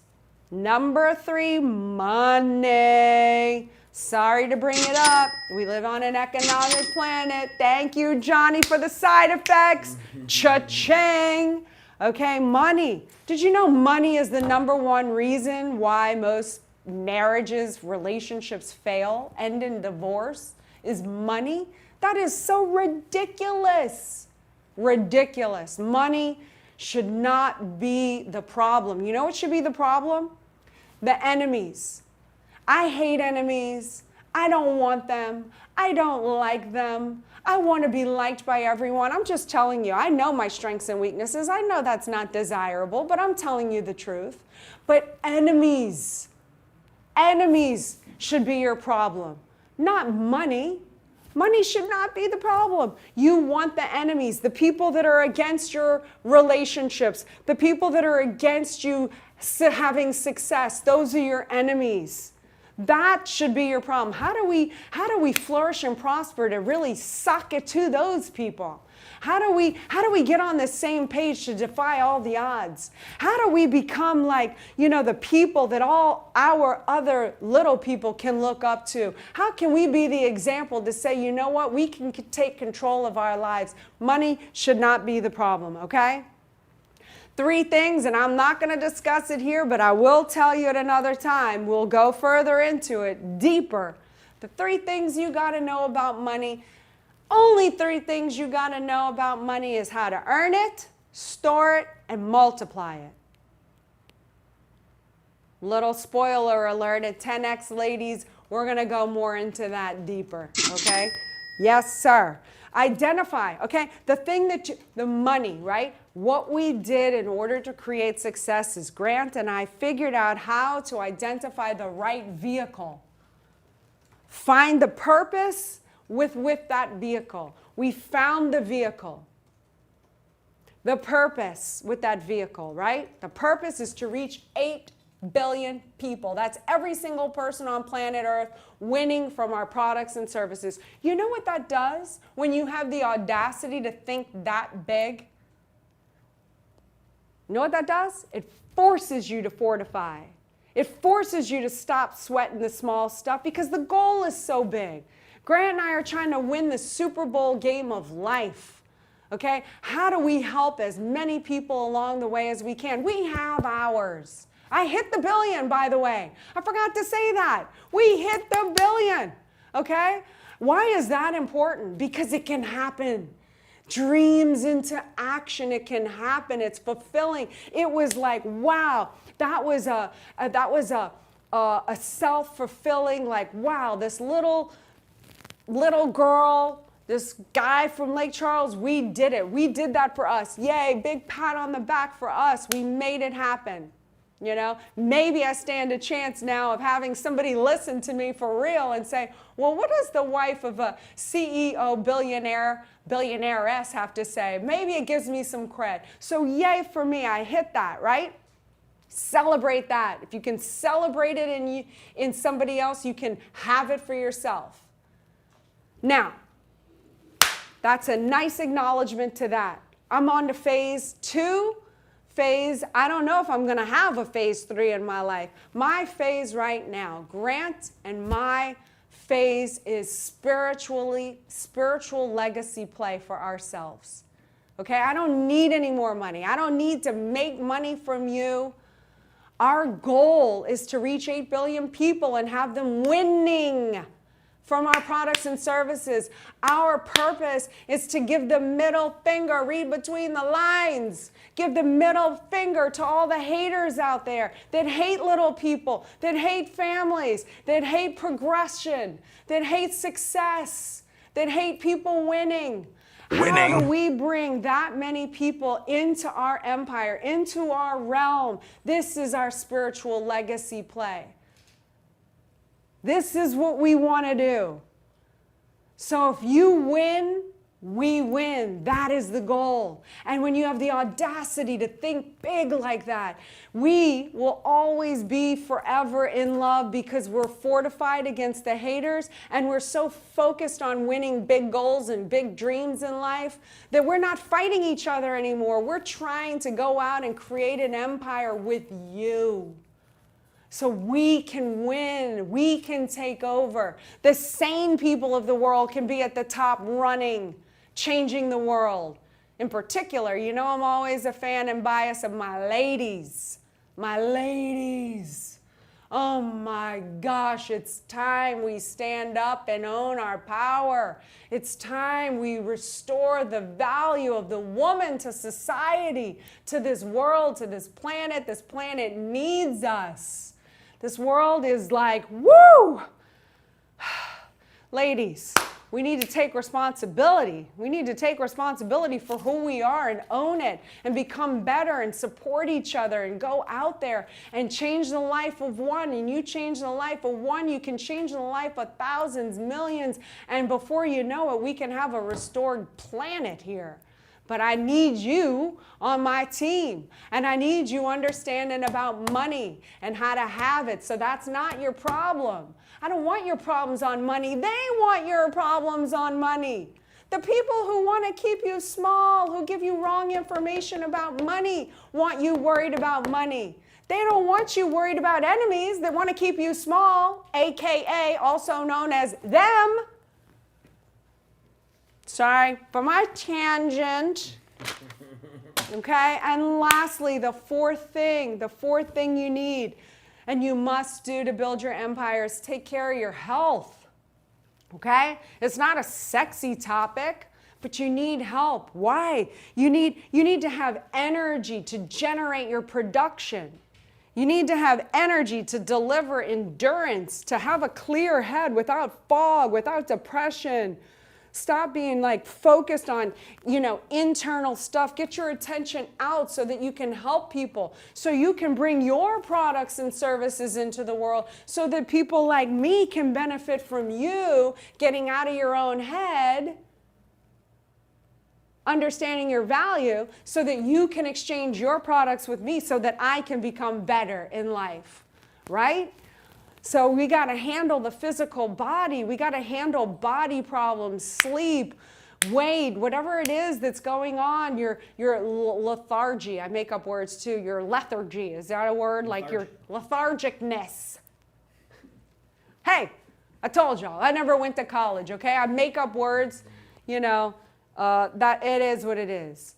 Number 3, money. Sorry to bring it up. We live on an economic planet. Thank you, Johnny, for the side effects. Cha-ching. Okay, money. Did you know money is the #1 reason why most marriages, relationships fail, end in divorce? Is money? That is so ridiculous. Ridiculous. Money should not be the problem. You know what should be the problem? The enemies. I hate enemies. I don't want them. I don't like them. I want to be liked by everyone. I'm just telling you, I know my strengths and weaknesses. I know that's not desirable, but I'm telling you the truth. But enemies should be your problem, not money. Money should not be the problem. You want the enemies, the people that are against your relationships, the people that are against you having success. Those are your enemies. That should be your problem. How do we flourish and prosper to really suck it to those people? How do we get on the same page to defy all the odds? How do we become like, the people that all our other little people can look up to? How can we be the example to say, you know what, we can take control of our lives? Money should not be the problem, okay? 3 things, and I'm not going to discuss it here, but I will tell you at another time. We'll go further into it, deeper. The 3 things you got to know about money. Only 3 things you got to know about money is how to earn it, store it, and multiply it. Little spoiler alert at 10X ladies, we're going to go more into that deeper, okay? Yes, sir. Identify, okay? The money, right? What we did in order to create success is Grant and I figured out how to identify the right vehicle. Find the purpose with that vehicle. We found the vehicle. The purpose with that vehicle, right? The purpose is to reach 8 billion people. That's every single person on planet Earth winning from our products and services. You know what that does when you have the audacity to think that big? You know what that does? It forces you to fortify. It forces you to stop sweating the small stuff because the goal is so big. Grant and I are trying to win the Super Bowl game of life. Okay? How do we help as many people along the way as we can? We have ours. I hit the billion, by the way. I forgot to say that. We hit the billion. Okay? Why is that important? Because it can happen. Dreams into action. It can happen. It's fulfilling. It was like, wow, that was a self-fulfilling, like, wow, this little girl, this guy from Lake Charles, we did it. We did that for us. Yay, big pat on the back for us. We made it happen. Maybe I stand a chance now of having somebody listen to me for real and say, well, what does the wife of a CEO billionairess have to say? Maybe it gives me some cred. So yay for me, I hit that, right? Celebrate that. If you can celebrate it in somebody else, you can have it for yourself. Now, that's a nice acknowledgement to that. I'm on to phase 2. I don't know if I'm going to have a phase 3 in my life. My phase right now, Grant and my phase is spiritual legacy play for ourselves. Okay, I don't need any more money. I don't need to make money from you. Our goal is to reach 8 billion people and have them winning from our products and services. Our purpose is to give the middle finger, read between the lines, give the middle finger to all the haters out there that hate little people, that hate families, that hate progression, that hate success, that hate people winning. How do we bring that many people into our empire, into our realm? This is our spiritual legacy play. This is what we want to do. So if you win, we win. That is the goal. And when you have the audacity to think big like that, we will always be forever in love because we're fortified against the haters and we're so focused on winning big goals and big dreams in life that we're not fighting each other anymore. We're trying to go out and create an empire with you. So we can win, we can take over. The sane people of the world can be at the top running, changing the world. In particular, you know I'm always a fan and bias of my ladies. My ladies. Oh my gosh, it's time we stand up and own our power. It's time we restore the value of the woman to society, to this world, to this planet. This planet needs us. This world is like, woo! Ladies, we need to take responsibility. We need to take responsibility for who we are and own it and become better and support each other and go out there and change the life of one. And you change the life of one, you can change the life of thousands, millions, and before you know it, we can have a restored planet here. But I need you on my team, and I need you understanding about money and how to have it. So that's not your problem. I don't want your problems on money. They want your problems on money. The people who want to keep you small, who give you wrong information about money, want you worried about money. They don't want you worried about enemies that want to keep you small, AKA also known as them. Sorry for my tangent. Okay, and lastly, the fourth thing you need and you must do to build your empire is take care of your health. Okay? It's not a sexy topic, but you need help. Why? You need to have energy to generate your production. You need to have energy to deliver endurance, to have a clear head without fog, without depression. Stop being like focused on, internal stuff. Get your attention out so that you can help people, so you can bring your products and services into the world so that people like me can benefit from you getting out of your own head, understanding your value so that you can exchange your products with me so that I can become better in life, right? So we got to handle the physical body. We got to handle body problems, sleep, weight, whatever it is that's going on, your lethargy. I make up words too. Your lethargy. Is that a word? Like your lethargicness. Hey, I told y'all, I never went to college, okay? I make up words, that it is what it is,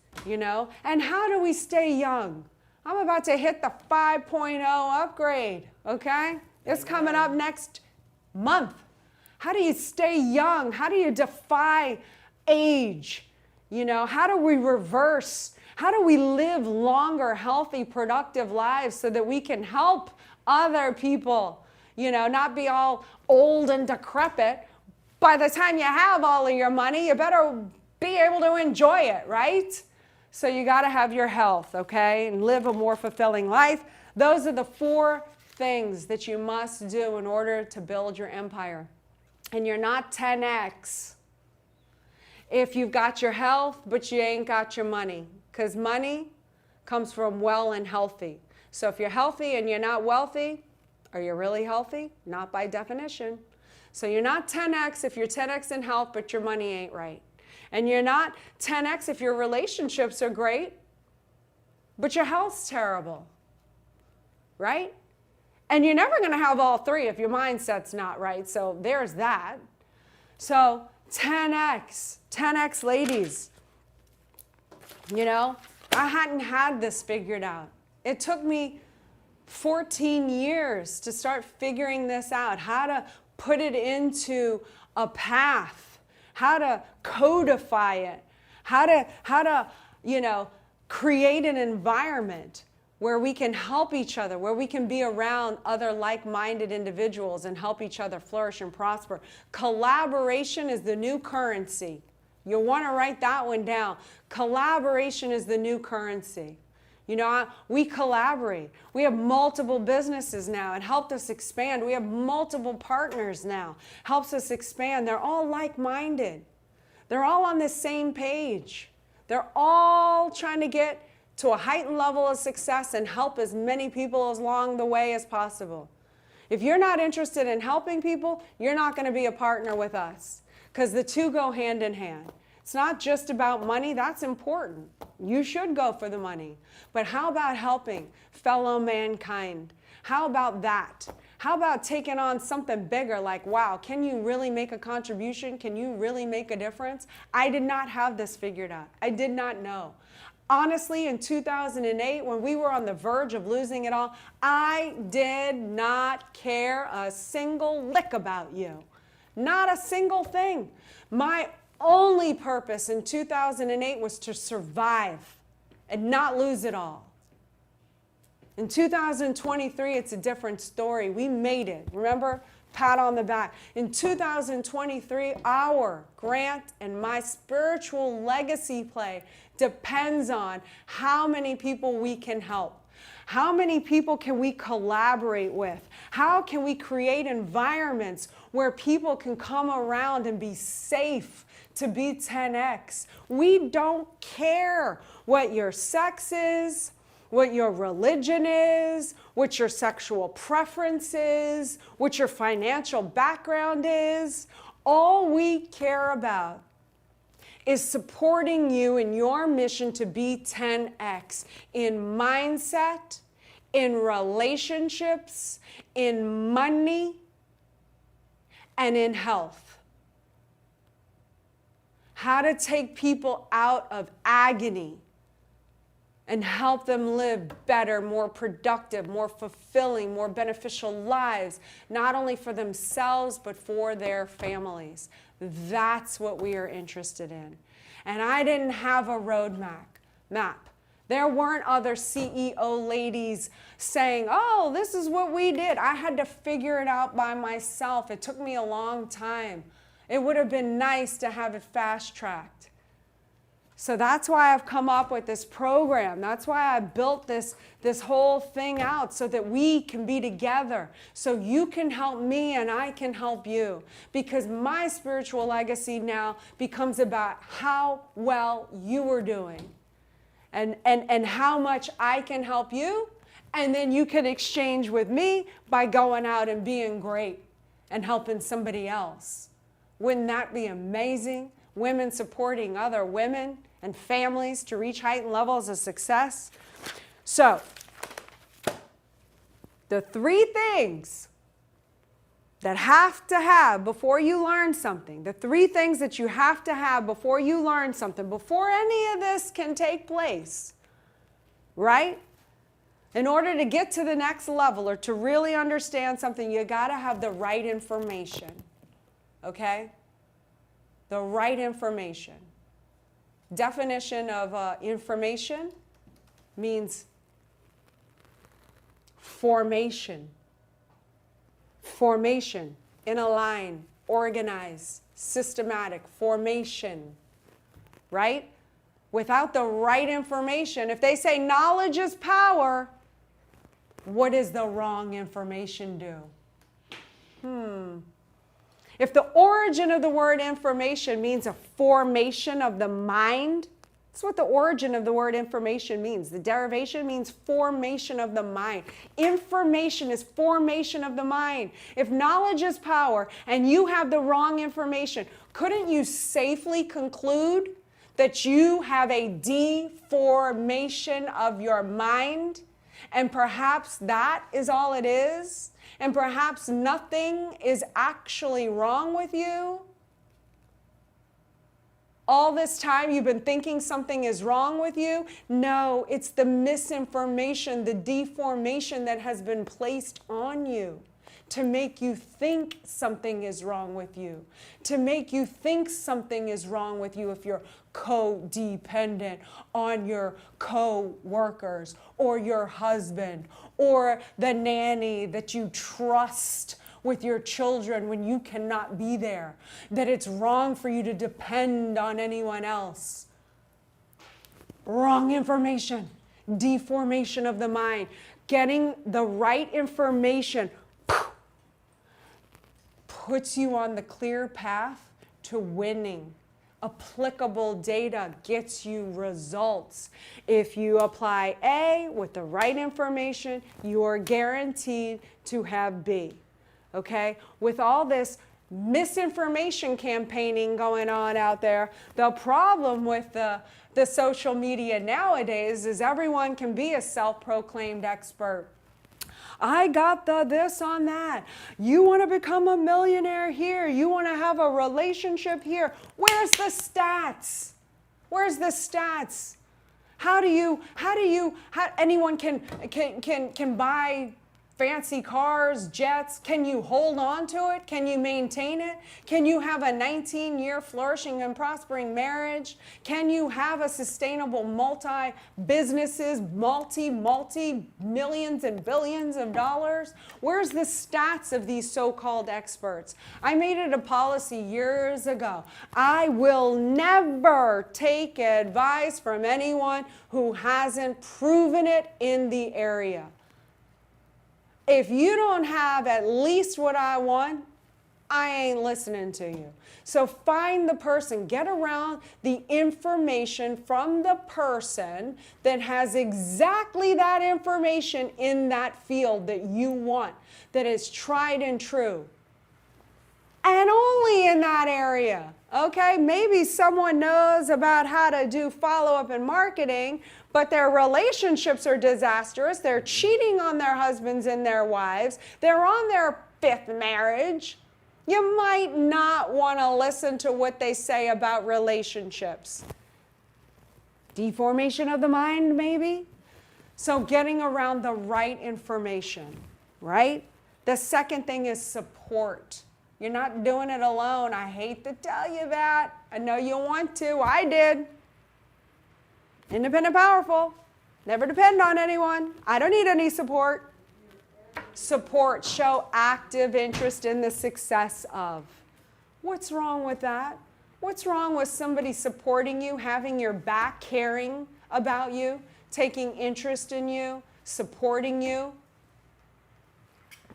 And how do we stay young? I'm about to hit the 5.0 upgrade, okay? It's coming up next month. How do you stay young? How do you defy age? How do we reverse? How do we live longer, healthy, productive lives so that we can help other people? Not be all old and decrepit. By the time you have all of your money, you better be able to enjoy it, right? So you got to have your health, okay, and live a more fulfilling life. Those are the 4 things that you must do in order to build your empire. And you're not 10x if you've got your health, but you ain't got your money. Because money comes from well and healthy. So if you're healthy and you're not wealthy, are you really healthy? Not by definition. So you're not 10x if you're 10x in health, but your money ain't right. And you're not 10x if your relationships are great, but your health's terrible. Right? And you're never going to have all 3 if your mindset's not right. So there's that. So 10x ladies. I hadn't had this figured out. It took me 14 years to start figuring this out, how to put it into a path, how to codify it, how to create an environment where we can help each other, where we can be around other like-minded individuals and help each other flourish and prosper. Collaboration is the new currency. You'll want to write that one down. Collaboration is the new currency. We collaborate. We have multiple businesses now. It helped us expand. We have multiple partners now. Helps us expand. They're all like-minded. They're all on the same page. They're all trying to get to a heightened level of success and help as many people along the way as possible. If you're not interested in helping people, you're not going to be a partner with us because the 2 go hand in hand. It's not just about money. That's important. You should go for the money. But how about helping fellow mankind? How about that? How about taking on something bigger like, wow, can you really make a contribution? Can you really make a difference? I did not have this figured out. I did not know. Honestly, in 2008, when we were on the verge of losing it all, I did not care a single lick about you. Not a single thing. My only purpose in 2008 was to survive and not lose it all. In 2023, it's a different story. We made it. Remember? Pat on the back. In 2023, our grant and my spiritual legacy play depends on how many people we can help. How many people can we collaborate with? How can we create environments where people can come around and be safe to be 10X? We don't care what your sex is, what your religion is, what your sexual preference is, what your financial background is. All we care about is supporting you in your mission to be 10X in mindset, in relationships, in money, and in health. How to take people out of agony and help them live better, more productive, more fulfilling, more beneficial lives, not only for themselves, but for their families. That's what we are interested in. And I didn't have a roadmap. There weren't other CEO ladies saying, oh, this is what we did. I had to figure it out by myself. It took me a long time. It would have been nice to have it fast-tracked. So that's why I've come up with this program. That's why I built this whole thing out so that we can be together. So you can help me and I can help you. Because my spiritual legacy now becomes about how well you are doing and how much I can help you. And then you can exchange with me by going out and being great and helping somebody else. Wouldn't that be amazing? Women supporting other women and families to reach heightened levels of success. So, the 3 things that have to have before you learn something, the 3 things that you have to have before you learn something, before any of this can take place, right? In order to get to the next level or to really understand something, you got to have the right information, okay? The right information. Definition of information means formation. Formation, in a line, organized, systematic, formation, right? Without the right information, if they say knowledge is power, what does the wrong information do? If the origin of the word information means a formation of the mind, that's what the origin of the word information means. The derivation means formation of the mind. Information is formation of the mind. If knowledge is power and you have the wrong information, couldn't you safely conclude that you have a deformation of your mind? And perhaps that is all it is? And perhaps nothing is actually wrong with you? All this time you've been thinking something is wrong with you? No, it's the misinformation, the deformation that has been placed on you to make you think something is wrong with you, to make you think something is wrong with you if you're codependent on your co-workers or your husband or the nanny that you trust with your children when you cannot be there, that it's wrong for you to depend on anyone else. Wrong information, deformation of the mind. Getting the right information puts you on the clear path to winning. Applicable data gets you results. If you apply A with the right information, you are guaranteed to have B. Okay? With all this misinformation campaigning going on out there, the problem with the social media nowadays is everyone can be a self-proclaimed expert. I got the this on that. You want to become a millionaire here. You want to have a relationship here. Where's the stats? Where's the stats? How anyone can buy fancy cars, jets? Can you hold on to it? Can you maintain it? Can you have a 19-year flourishing and prospering marriage? Can you have a sustainable multi-businesses, multi-millions and billions of dollars? Where's the stats of these so-called experts? I made it a policy years ago. I will never take advice from anyone who hasn't proven it in the area. If you don't have at least what I want, I ain't listening to you. So find the person, get around the information from the person that has exactly that information in that field that you want, that is tried and true. And only in that area, okay? Maybe someone knows about how to do follow-up and marketing, but their relationships are disastrous. They're cheating on their husbands and their wives. They're on their 5th marriage. You might not want to listen to what they say about relationships. Deformation of the mind, maybe? So getting around the right information, right? The second thing is support. You're not doing it alone. I hate to tell you that. I know you want to. I did. Independent, powerful. Never depend on anyone. I don't need any support. Support. Show active interest in the success of. What's wrong with that? What's wrong with somebody supporting you, having your back, caring about you, taking interest in you, supporting you?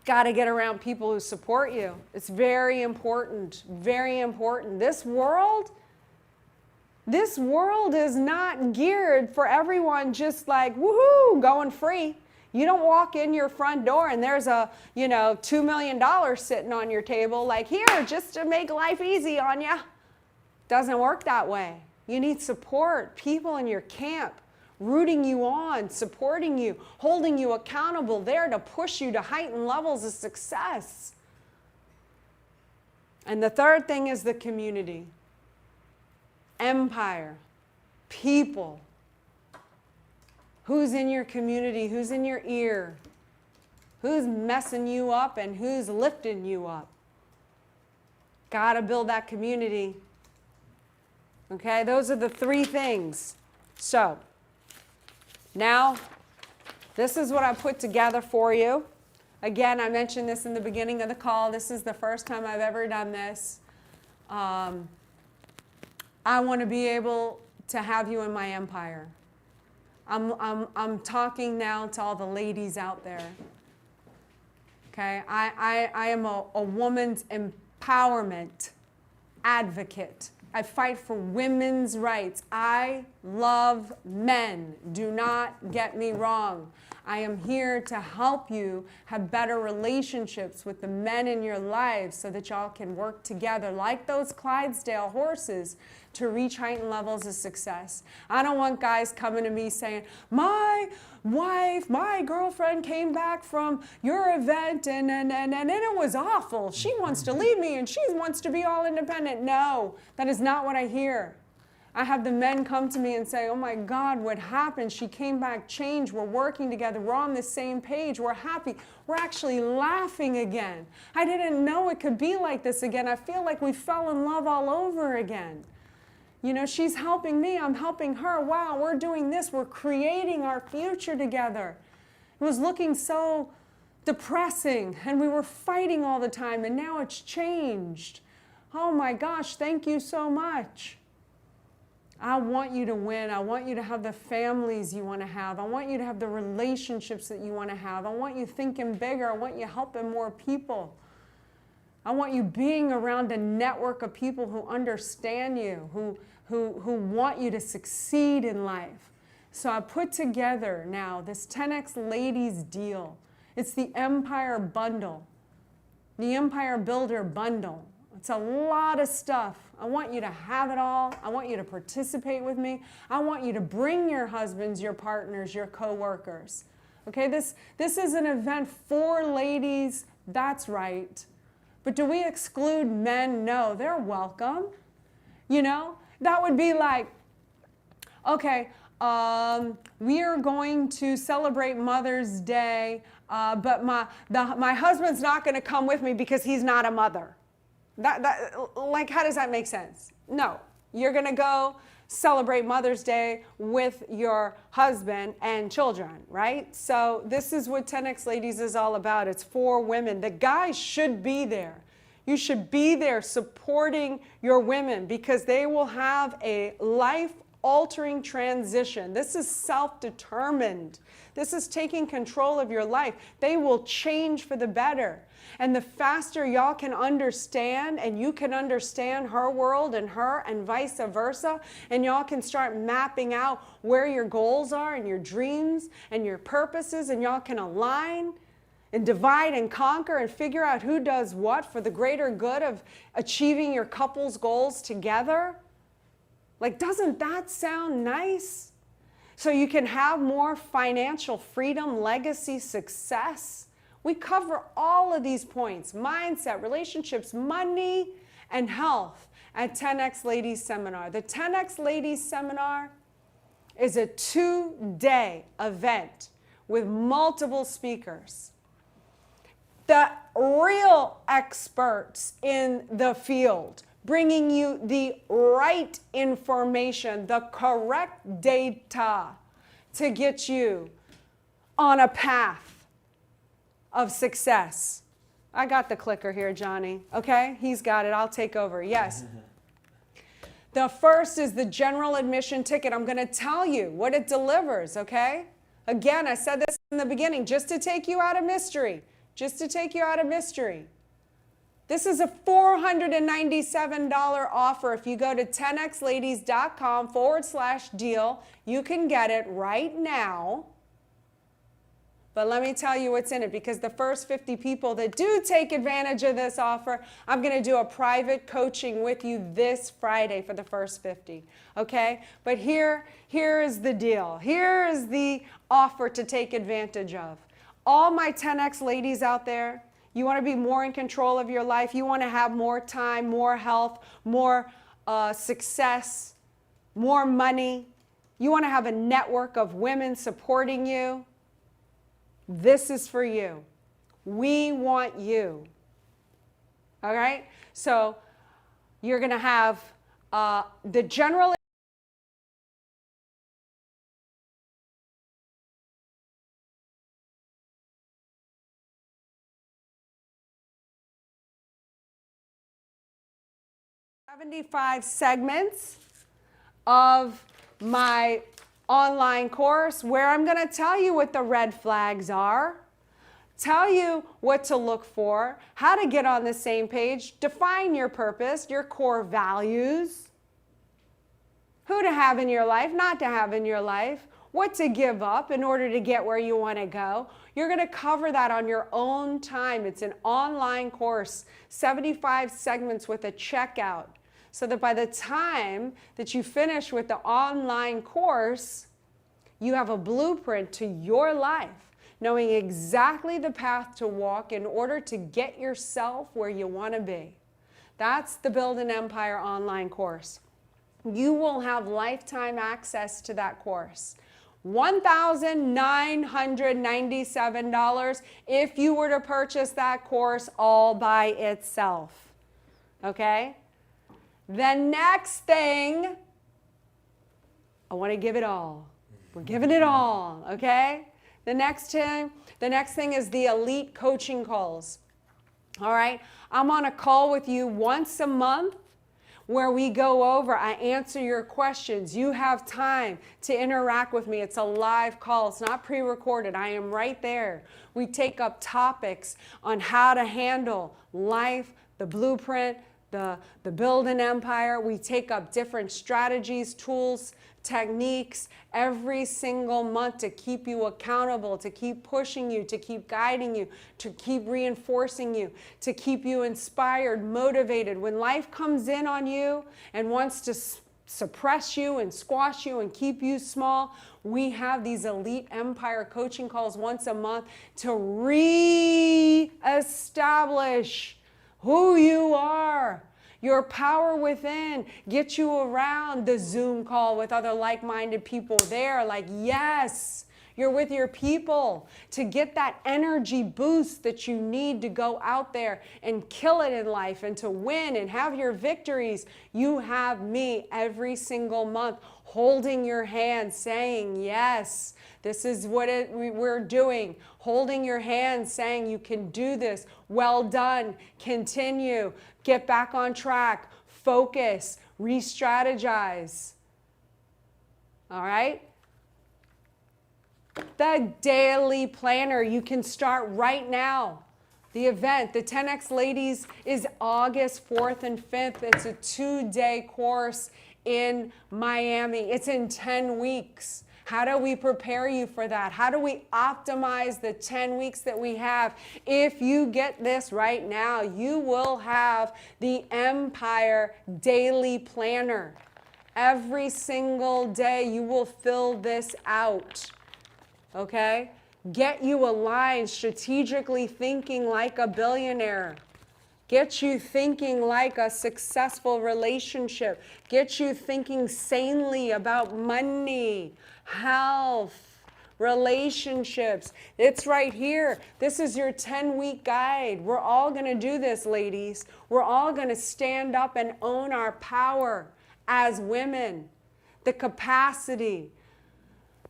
Got to get around people who support you. It's very important, very important. This world is not geared for everyone just like, woohoo, going free. You don't walk in your front door and there's a, $2 million sitting on your table like, here, just to make life easy on you. Doesn't work that way. You need support, people in your camp, rooting you on, supporting you, holding you accountable, there to push you to heightened levels of success. And the third thing is the community. Empire, people. Who's in your community? Who's in your ear? Who's messing you up and who's lifting you up? Gotta build that community. Okay, those are the 3 things. So, now, this is what I put together for you. Again, I mentioned this in the beginning of the call. This is the first time I've ever done this. I want to be able to have you in my empire. I'm talking now to all the ladies out there. Okay, I am a woman's empowerment advocate. I fight for women's rights. I love men. Do not get me wrong. I am here to help you have better relationships with the men in your lives so that y'all can work together like those Clydesdale horses to reach heightened levels of success. I don't want guys coming to me saying, my wife, my girlfriend came back from your event and it was awful. She wants to leave me and she wants to be all independent. No, that is not what I hear. I have the men come to me and say, oh my God, what happened? She came back changed. We're working together. We're on the same page. We're happy. We're actually laughing again. I didn't know it could be like this again. I feel like we fell in love all over again. She's helping me. I'm helping her. Wow, we're doing this. We're creating our future together. It was looking so depressing and we were fighting all the time and now it's changed. Oh my gosh, thank you so much. I want you to win. I want you to have the families you want to have. I want you to have the relationships that you want to have. I want you thinking bigger. I want you helping more people. I want you being around a network of people who understand you, who want you to succeed in life. So I put together now this 10X Ladies deal. It's the Empire Bundle, the Empire Builder Bundle. It's a lot of stuff. I want you to have it all. I want you to participate with me. I want you to bring your husbands, your partners, your coworkers. Okay, this is an event for ladies, that's right. But do we exclude men? No, they're welcome. You know, that would be like, okay, we are going to celebrate Mother's Day, but my husband's not going to come with me because he's not a mother. Like, how does that make sense? No, you're going to go celebrate Mother's Day with your husband and children, right? So this is what 10X Ladies is all about. It's for women. The guys should be there. You should be there supporting your women because they will have a life-altering transition. This is self-determined. This is taking control of your life. They will change for the better. And the faster y'all can understand, and you can understand her world and her and vice versa, and y'all can start mapping out where your goals are and your dreams and your purposes, and y'all can align and divide and conquer and figure out who does what for the greater good of achieving your couple's goals together. Like, doesn't that sound nice? So you can have more financial freedom, legacy, success. We cover all of these points: mindset, relationships, money, and health at 10X Ladies Seminar. The 10X Ladies Seminar is a 2-day event with multiple speakers. The real experts in the field, bringing you the right information, the correct data to get you on a path of success. I got the clicker here, Johnny. Okay, he's got it. I'll take over. Yes. The first is the general admission ticket. I'm going to tell you what it delivers, okay? Again, I said this in the beginning, just to take you out of mystery. Just to take you out of mystery. This is a $497 offer. If you go to 10xladies.com/deal, you can get it right now. But let me tell you what's in it, because the first 50 people that do take advantage of this offer, I'm going to do a private coaching with you this Friday for the first 50. Okay? But here is the deal. Here is the offer to take advantage of. All my 10X ladies out there, you want to be more in control of your life. You want to have more time, more health, more success, more money. You want to have a network of women supporting you. This is for you. We want you. All right? So you're going to have the general $75 segments of my online course where I'm going to tell you what the red flags are, tell you what to look for, how to get on the same page, define your purpose, your core values, who to have in your life, not to have in your life, what to give up in order to get where you want to go. You're going to cover that on your own time. It's an online course, 75 segments with a checkout, so that by the time that you finish with the online course, you have a blueprint to your life, knowing exactly the path to walk in order to get yourself where you want to be. That's the Build an Empire online course. You will have lifetime access to that course. $1,997 if you were to purchase that course all by itself. Okay? The next thing, I want to give it all. We're giving it all, okay? The next thing is the elite coaching calls. All right? I'm on a call with you once a month where we go over, I answer your questions. You have time to interact with me. It's a live call. It's not pre-recorded. I am right there. We take up topics on how to handle life, the blueprint, the Build an Empire. We take up different strategies, tools, techniques every single month to keep you accountable, to keep pushing you, to keep guiding you, to keep reinforcing you, to keep you inspired, motivated. When life comes in on you and wants to suppress you and squash you and keep you small. We have these elite empire coaching calls once a month to re-establish who you are, your power within, get you around the Zoom call with other like-minded people there. Like, yes, you're with your people to get that energy boost that you need to go out there and kill it in life and to win and have your victories. You have me every single month holding your hand, saying, yes, this is what we're doing. Holding your hand, saying, you can do this. Well done. Continue. Get back on track. Focus. Re-strategize. All right? The daily planner, you can start right now. The event, the 10X Ladies, is August 4th and 5th. It's a 2-day course in Miami. It's in 10 weeks. How do we prepare you for that? How do we optimize the 10 weeks that we have? If you get this right now, you will have the Empire Daily Planner. Every single day you will fill this out. Okay? Get you aligned, strategically thinking like a billionaire. Get you thinking like a successful relationship. Get you thinking sanely about money, health, relationships. It's right here. This is your 10-week guide. We're all going to do this, ladies. We're all going to stand up and own our power as women. The capacity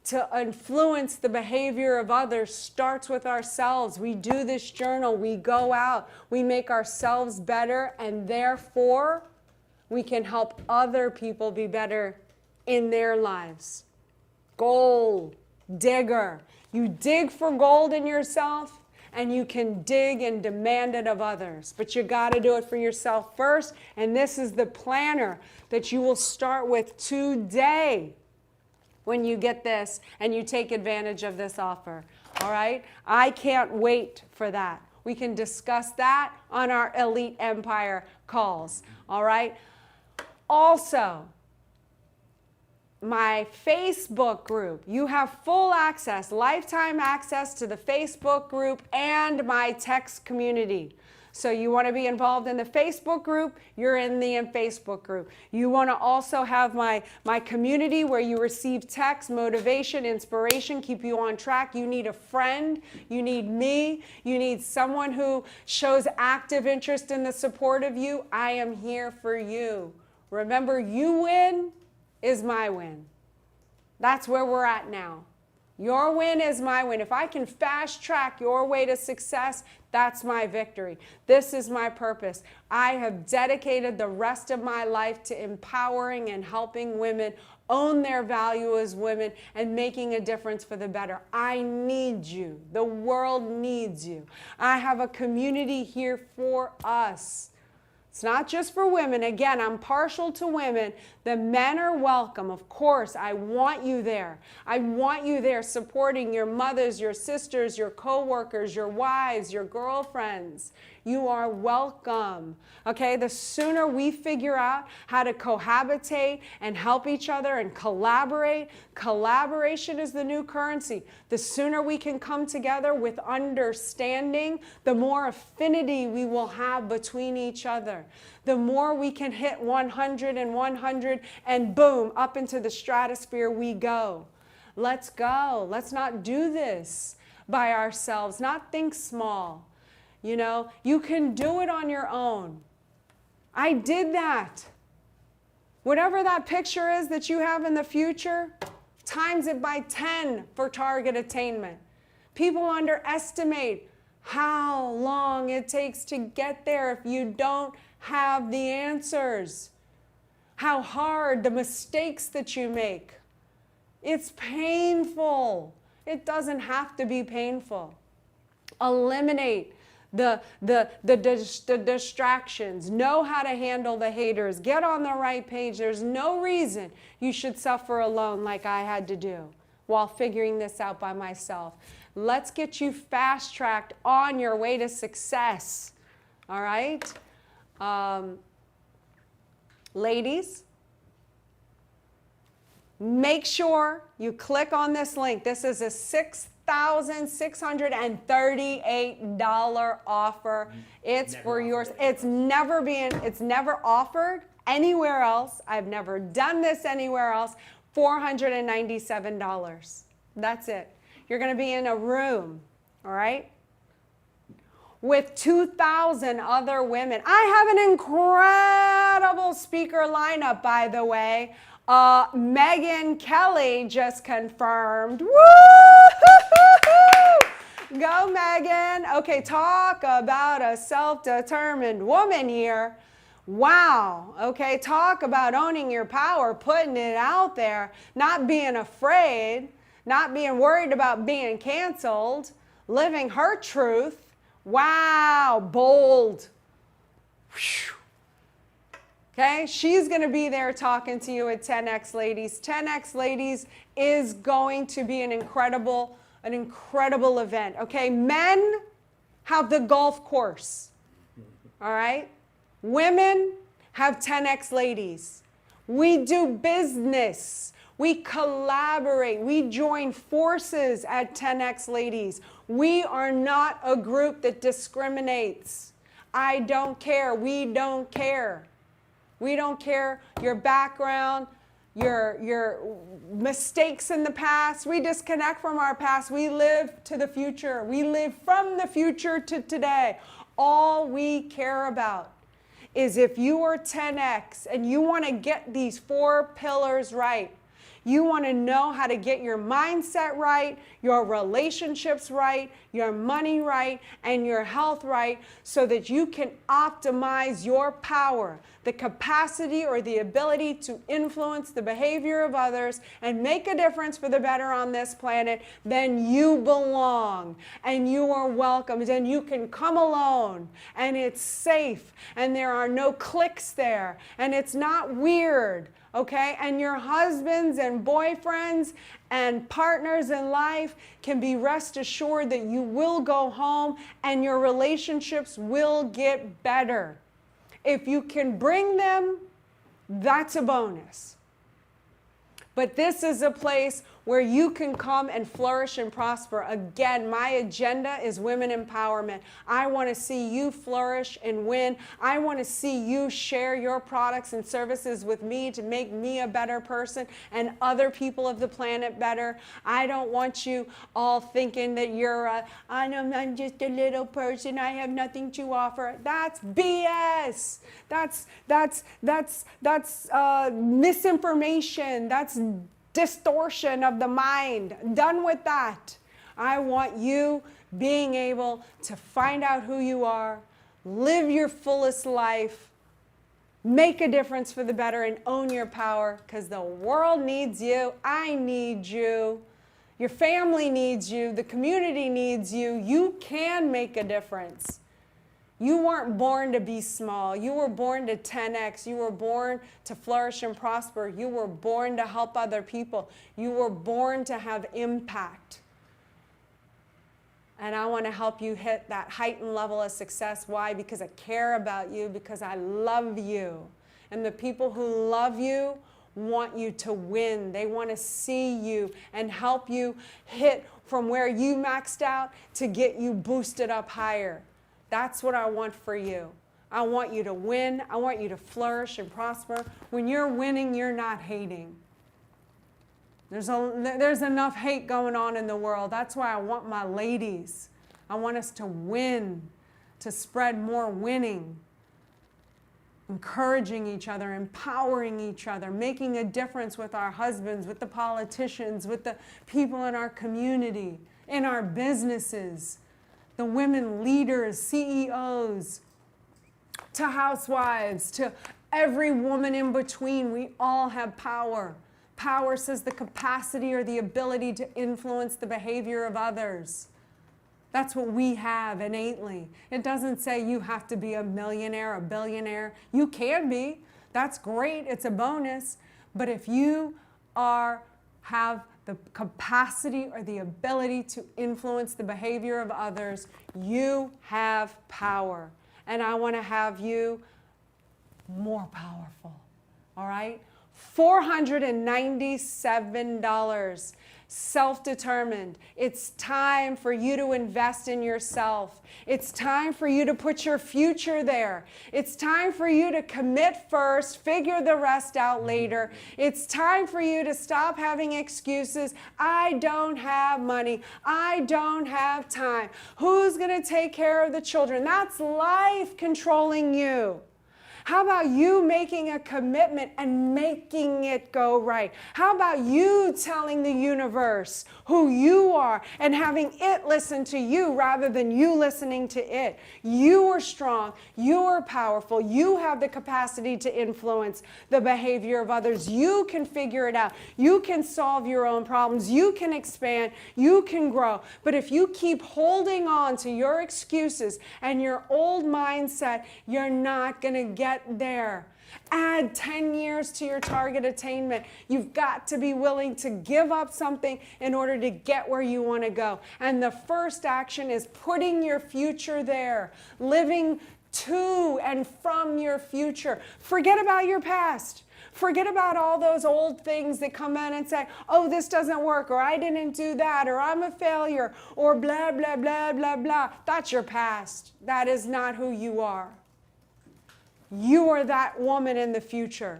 to influence the behavior of others starts with ourselves. We do this journal, we go out, we make ourselves better, and therefore we can help other people be better in their lives. Gold digger. You dig for gold in yourself, and you can dig and demand it of others. But you got to do it for yourself first, and this is the planner that you will start with today. When you get this and you take advantage of this offer. All right? I can't wait for that. We can discuss that on our Elite Empire calls. All right? Also, my Facebook group. You have full access, lifetime access to the Facebook group and my text community. So you want to be involved in the Facebook group, you're in the Facebook group. You want to also have my community where you receive text, motivation, inspiration, keep you on track. You need a friend. You need me. You need someone who shows active interest in the support of you. I am here for you. Remember, you win is my win. That's where we're at now. Your win is my win. If I can fast track your way to success, that's my victory. This is my purpose. I have dedicated the rest of my life to empowering and helping women own their value as women and making a difference for the better. I need you. The world needs you. I have a community here for us. It's not just for women. Again, I'm partial to women. The men are welcome. Of course, I want you there. I want you there supporting your mothers, your sisters, your co-workers, your wives, your girlfriends. You are welcome. Okay, the sooner we figure out how to cohabitate and help each other and collaborate, collaboration is the new currency. The sooner we can come together with understanding, the more affinity we will have between each other. The more we can hit 100 and 100 and boom, up into the stratosphere we go. Let's go. Let's not do this by ourselves, not think small. You know, you can do it on your own. I did that. Whatever that picture is that you have in the future, times it by 10 for target attainment. People underestimate how long it takes to get there if you don't have the answers. How hard, the mistakes that you make. It's painful. It doesn't have to be painful. Eliminate the distractions. Know how to handle the haters. Get on the right page. There's no reason you should suffer alone like I had to do while figuring this out by myself. Let's get you fast-tracked on your way to success. All right? Ladies, make sure you click on this link. This is a $6,638 offer. It's for yours. It's never offered anywhere else. I've never done this anywhere else. $497. That's it. You're going to be in a room, all right, with 2,000 other women. I have an incredible speaker lineup, by the way. Megan Kelly just confirmed. Woo! Go, Megan. Okay, talk about a self-determined woman here. Wow. Okay, talk about owning your power, putting it out there, not being afraid, not being worried about being canceled, living her truth. Wow, bold. Whew. Okay, she's going to be there talking to you at 10X Ladies. 10X Ladies is going to be an incredible event. Okay, men have the golf course. All right? Women have 10X Ladies. We do business. We collaborate. We join forces at 10X Ladies. We are not a group that discriminates. I don't care. We don't care. We don't care your background, your mistakes in the past. We disconnect from our past. We live to the future. We live from the future to today. All we care about is if you are 10X and you want to get these 4 pillars right. You want to know how to get your mindset right, your relationships right, your money right, and your health right so that you can optimize your power, the capacity or the ability to influence the behavior of others and make a difference for the better on this planet. Then you belong and you are welcomed and you can come alone and it's safe and there are no cliques there and it's not weird. Okay, and your husbands and boyfriends and partners in life can be rest assured that you will go home and your relationships will get better. If you can bring them, that's a bonus. But this is a place where you can come and flourish and prosper. Again, my agenda is women empowerment. I want to see you flourish and win. I want to see you share your products and services with me to make me a better person and other people of the planet better. I don't want you all thinking that I'm just a little person. I have nothing to offer. That's BS. That's misinformation. That's distortion of the mind. Done with that. I want you being able to find out who you are, live your fullest life, make a difference for the better, and own your power because the world needs you. I need you. Your family needs you. The community needs you. You can make a difference. You weren't born to be small. You were born to 10X. You were born to flourish and prosper. You were born to help other people. You were born to have impact. And I want to help you hit that heightened level of success. Why? Because I care about you, because I love you. And the people who love you want you to win. They want to see you and help you hit from where you maxed out to get you boosted up higher. That's what I want for you. I want you to win. I want you to flourish and prosper. When you're winning, you're not hating. There's enough hate going on in the world. That's why I want my ladies. I want us to win, to spread more winning, encouraging each other, empowering each other, making a difference with our husbands, with the politicians, with the people in our community, in our businesses. The women leaders, CEOs, to housewives, to every woman in between. We all have power. Power says the capacity or the ability to influence the behavior of others. That's what we have innately. It doesn't say you have to be a millionaire, a billionaire. You can be. That's great. It's a bonus. But if you have the capacity or the ability to influence the behavior of others, you have power. And I want to have you more powerful, all right? $497. Self-determined. It's time for you to invest in yourself. It's time for you to put your future there. It's time for you to commit first, figure the rest out later. It's time for you to stop having excuses. I don't have money. I don't have time. Who's going to take care of the children? That's life controlling you. How about you making a commitment and making it go right? How about you telling the universe who you are and having it listen to you rather than you listening to it? You are strong. You are powerful. You have the capacity to influence the behavior of others. You can figure it out. You can solve your own problems. You can expand. You can grow. But if you keep holding on to your excuses and your old mindset, you're not going to get there. Add 10 years to your target attainment. You've got to be willing to give up something in order to get where you want to go. And the first action is putting your future there, living to and from your future. Forget about your past. Forget about all those old things that come in and say, oh, this doesn't work, or I didn't do that, or I'm a failure, or blah, blah, blah, blah, blah. That's your past. That is not who you are. You are that woman in the future.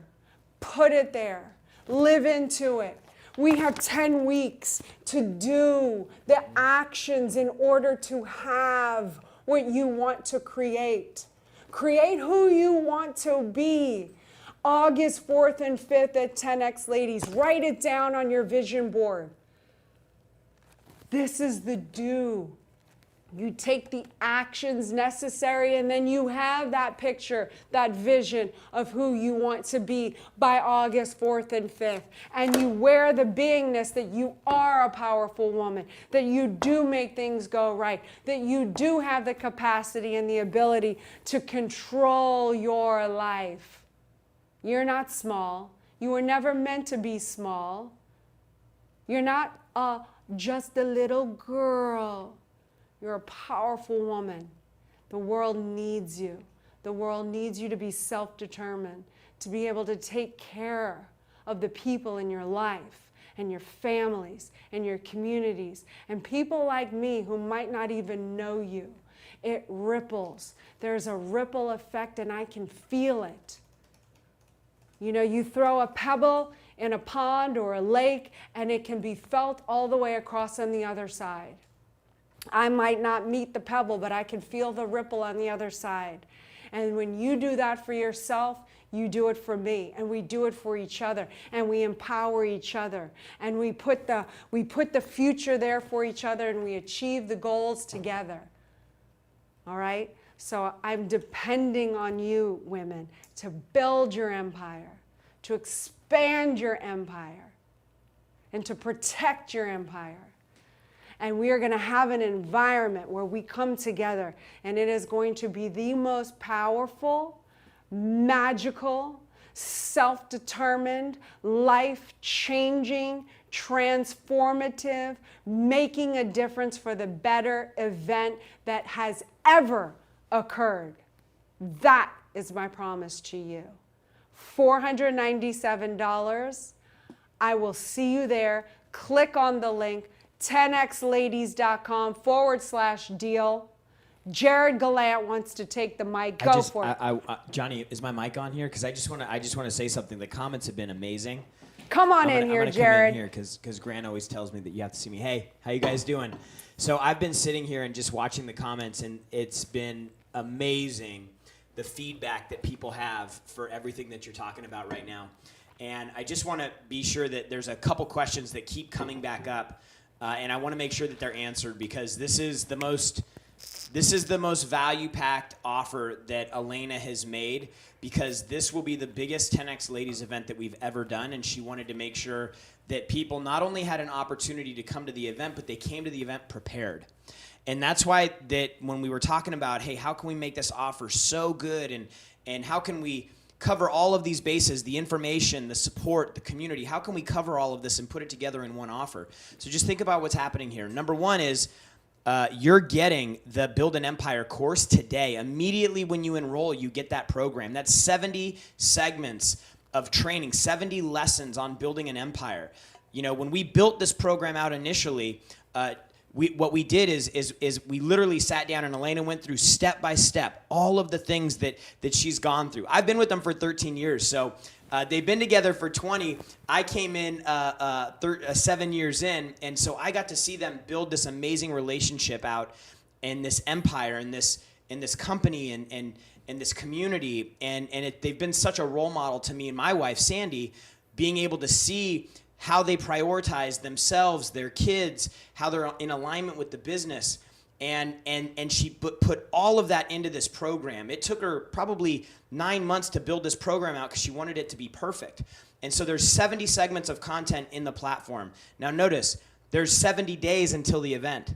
Put it there. Live into it. We have 10 weeks to do the actions in order to have what you want to create. Create who you want to be. August 4th and 5th at 10X Ladies. Write it down on your vision board. This is the do. You take the actions necessary, and then you have that picture, that vision of who you want to be by August 4th and 5th. And you wear the beingness that you are a powerful woman, that you do make things go right, that you do have the capacity and the ability to control your life. You're not small. You were never meant to be small. You're not just a little girl. You're a powerful woman. The world needs you. The world needs you to be self-determined, to be able to take care of the people in your life and your families and your communities and people like me who might not even know you. It ripples. There's a ripple effect, and I can feel it. You know, you throw a pebble in a pond or a lake, and it can be felt all the way across on the other side. I might not meet the pebble, but I can feel the ripple on the other side. And when you do that for yourself, you do it for me, and we do it for each other, and we empower each other, and we put the future there for each other, and we achieve the goals together. All right? So I'm depending on you, women, to build your empire, to expand your empire, and to protect your empire. And we are going to have an environment where we come together, and it is going to be the most powerful, magical, self-determined, life-changing, transformative, making a difference for the better event that has ever occurred. That is my promise to you. $497. I will see you there. Click on the link. 10xladies.com/deal. Jared Gallant wants to take the mic. Go for it. Johnny, is my mic on here? Because I just want to say something. The comments have been amazing. Come on in here, Jared. I'm going to come in here because Grant always tells me that you have to see me. Hey, how you guys doing? So I've been sitting here and just watching the comments, and it's been amazing the feedback that people have for everything that you're talking about right now. And I just want to be sure that there's a couple questions that keep coming back up. And I want to make sure that they're answered, because this is the most value-packed offer that Elena has made, because this will be the biggest 10X Ladies event that we've ever done, and she wanted to make sure that people not only had an opportunity to come to the event, but they came to the event prepared. And that's why that when we were talking about, hey, how can we make this offer so good, and how can we cover all of these bases, the information, the support, the community, how can we cover all of this and put it together in one offer? So just think about what's happening here. Number one is you're getting the Build an Empire course today. Immediately when you enroll, you get that program. That's 70 segments of training, 70 lessons on building an empire. You know, when we built this program out initially, what we did is we literally sat down and Elena went through step by step all of the things that she's gone through. I've been with them for 13 years, so they've been together for 20. I came in 7 years in, and so I got to see them build this amazing relationship out in this empire, in this company, and this community, and they've been such a role model to me and my wife, Sandy, being able to see how they prioritize themselves, their kids, how they're in alignment with the business. And she put all of that into this program. It took her probably 9 months to build this program out because she wanted it to be perfect. And so there's 70 segments of content in the platform. Now notice, there's 70 days until the event.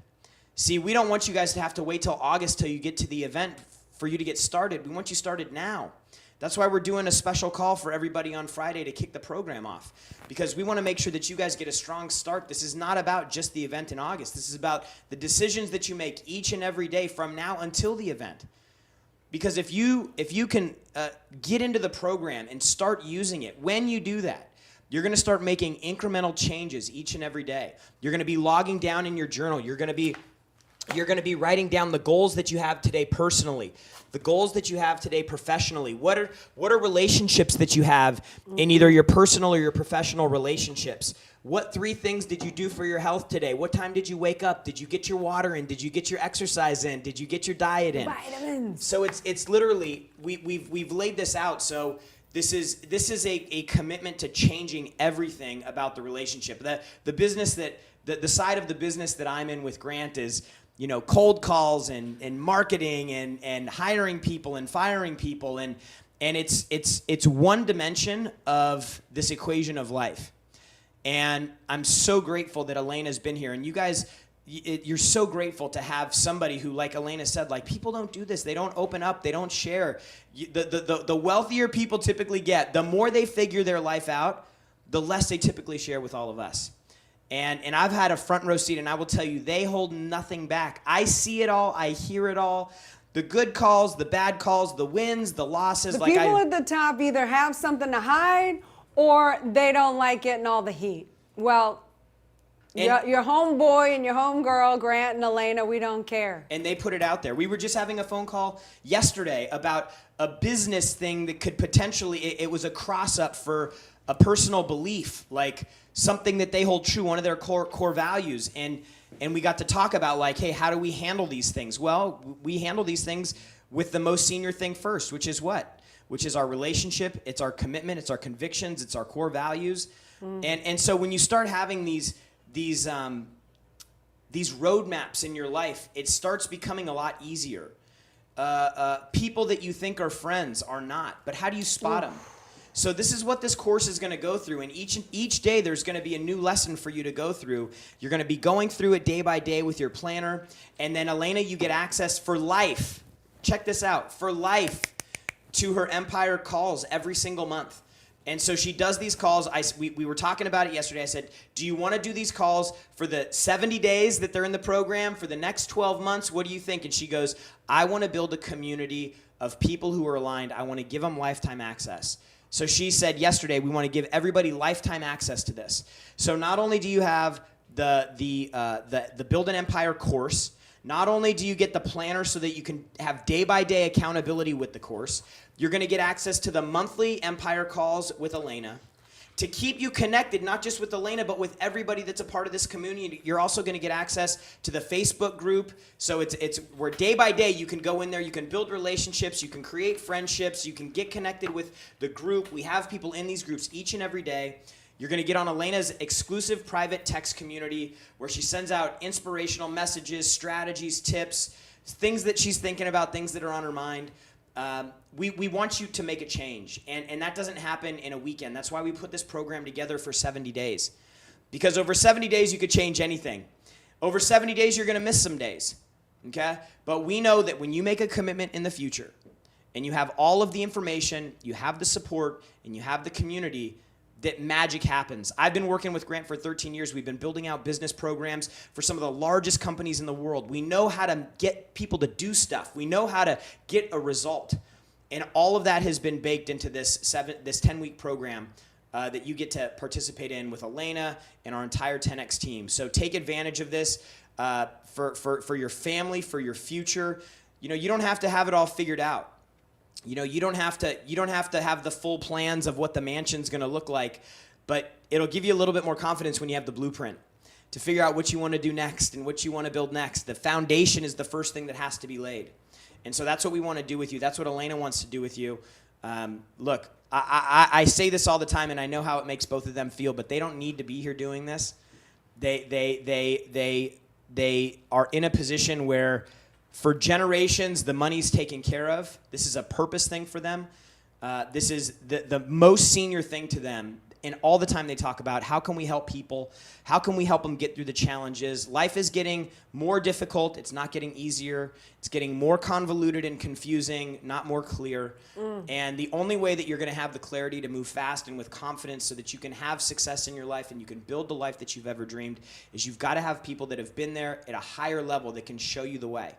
See, we don't want you guys to have to wait till August till you get to the event for you to get started. We want you started now. That's why we're doing a special call for everybody on Friday to kick the program off, because we want to make sure that you guys get a strong start. This is not about just the event in August. This is about the decisions that you make each and every day from now until the event. Because if you can get into the program and start using it, when you do that, you're going to start making incremental changes each and every day. You're going to be logging down in your journal. You're going to be writing down the goals that you have today personally, the goals that you have today professionally. What are relationships that you have in either your personal or your professional relationships? What 3 things did you do for your health today? What time did you wake up? Did you get your water in? Did you get your exercise in? Did you get your diet in? Vitamins. So it's literally, we've laid this out. So this is a commitment to changing everything about the relationship. The business the side of the business that I'm in with Grant is, you know, cold calls and marketing and hiring people and firing people, and it's one dimension of this equation of life. And I'm so grateful that Elena's been here, and you guys, you're so grateful to have somebody who, like Elena said, like, people don't do this. They don't open up. They don't share. The wealthier people typically get, the more they figure their life out, the less they typically share with all of us. And I've had a front row seat, and I will tell you, they hold nothing back. I see it all. I hear it all. The good calls, the bad calls, the wins, the losses. The people at the top either have something to hide or they don't like getting all the heat. Well, your homeboy and your homegirl, Grant and Elena, we don't care. And they put it out there. We were just having a phone call yesterday about a business thing that could potentially, it was a cross-up for a personal belief, like something that they hold true, one of their core values. And we got to talk about, like, hey, how do we handle these things? Well, we handle these things with the most senior thing first, which is what? Which is our relationship, it's our commitment, it's our convictions, it's our core values. And so when you start having these roadmaps in your life, it starts becoming a lot easier. People that you think are friends are not, but how do you spot them? So this is what this course is going to go through, and each day there's going to be a new lesson for you to go through. You're going to be going through it day by day with your planner, and then Elena, you get access for life. Check this out, for life, to her Empire calls every single month. And so she does these calls. We were talking about it yesterday. I said, do you want to do these calls for the 70 days that they're in the program, for the next 12 months? What do you think? And she goes, I want to build a community of people who are aligned. I want to give them lifetime access. So she said yesterday, we want to give everybody lifetime access to this. So not only do you have the Build an Empire course, not only do you get the planner so that you can have day-by-day accountability with the course, you're going to get access to the monthly Empire calls with Elena. To keep you connected, not just with Elena, but with everybody that's a part of this community, you're also going to get access to the Facebook group. So it's where day by day you can go in there, you can build relationships, you can create friendships, you can get connected with the group. We have people in these groups each and every day. You're going to get on Elena's exclusive private text community where she sends out inspirational messages, strategies, tips, things that she's thinking about, things that are on her mind. We want you to make a change, and that doesn't happen in a weekend. That's why we put this program together for 70 days. Because over 70 days, you could change anything. Over 70 days, you're going to miss some days, okay? But we know that when you make a commitment in the future, and you have all of the information, you have the support, and you have the community, that magic happens. I've been working with Grant for 13 years. We've been building out business programs for some of the largest companies in the world. We know how to get people to do stuff. We know how to get a result. And all of that has been baked into this 10-week program that you get to participate in with Elena and our entire 10X team. So take advantage of this for your family, for your future. You know, you don't have to have it all figured out. You know, you don't have to have the full plans of what the mansion's going to look like, but it'll give you a little bit more confidence when you have the blueprint to figure out what you want to do next and what you want to build next. The foundation is the first thing that has to be laid. And so that's what we want to do with you. That's what Elena wants to do with you. Look, I say this all the time, and I know how it makes both of them feel, but they don't need to be here doing this. They are in a position where for generations the money's taken care of. This is a purpose thing for them. This is the most senior thing to them. And all the time they talk about how can we help people? How can we help them get through the challenges? Life is getting more difficult. It's not getting easier. It's getting more convoluted and confusing, not more clear. And the only way that you're going to have the clarity to move fast and with confidence so that you can have success in your life and you can build the life that you've ever dreamed is you've got to have people that have been there at a higher level that can show you the way.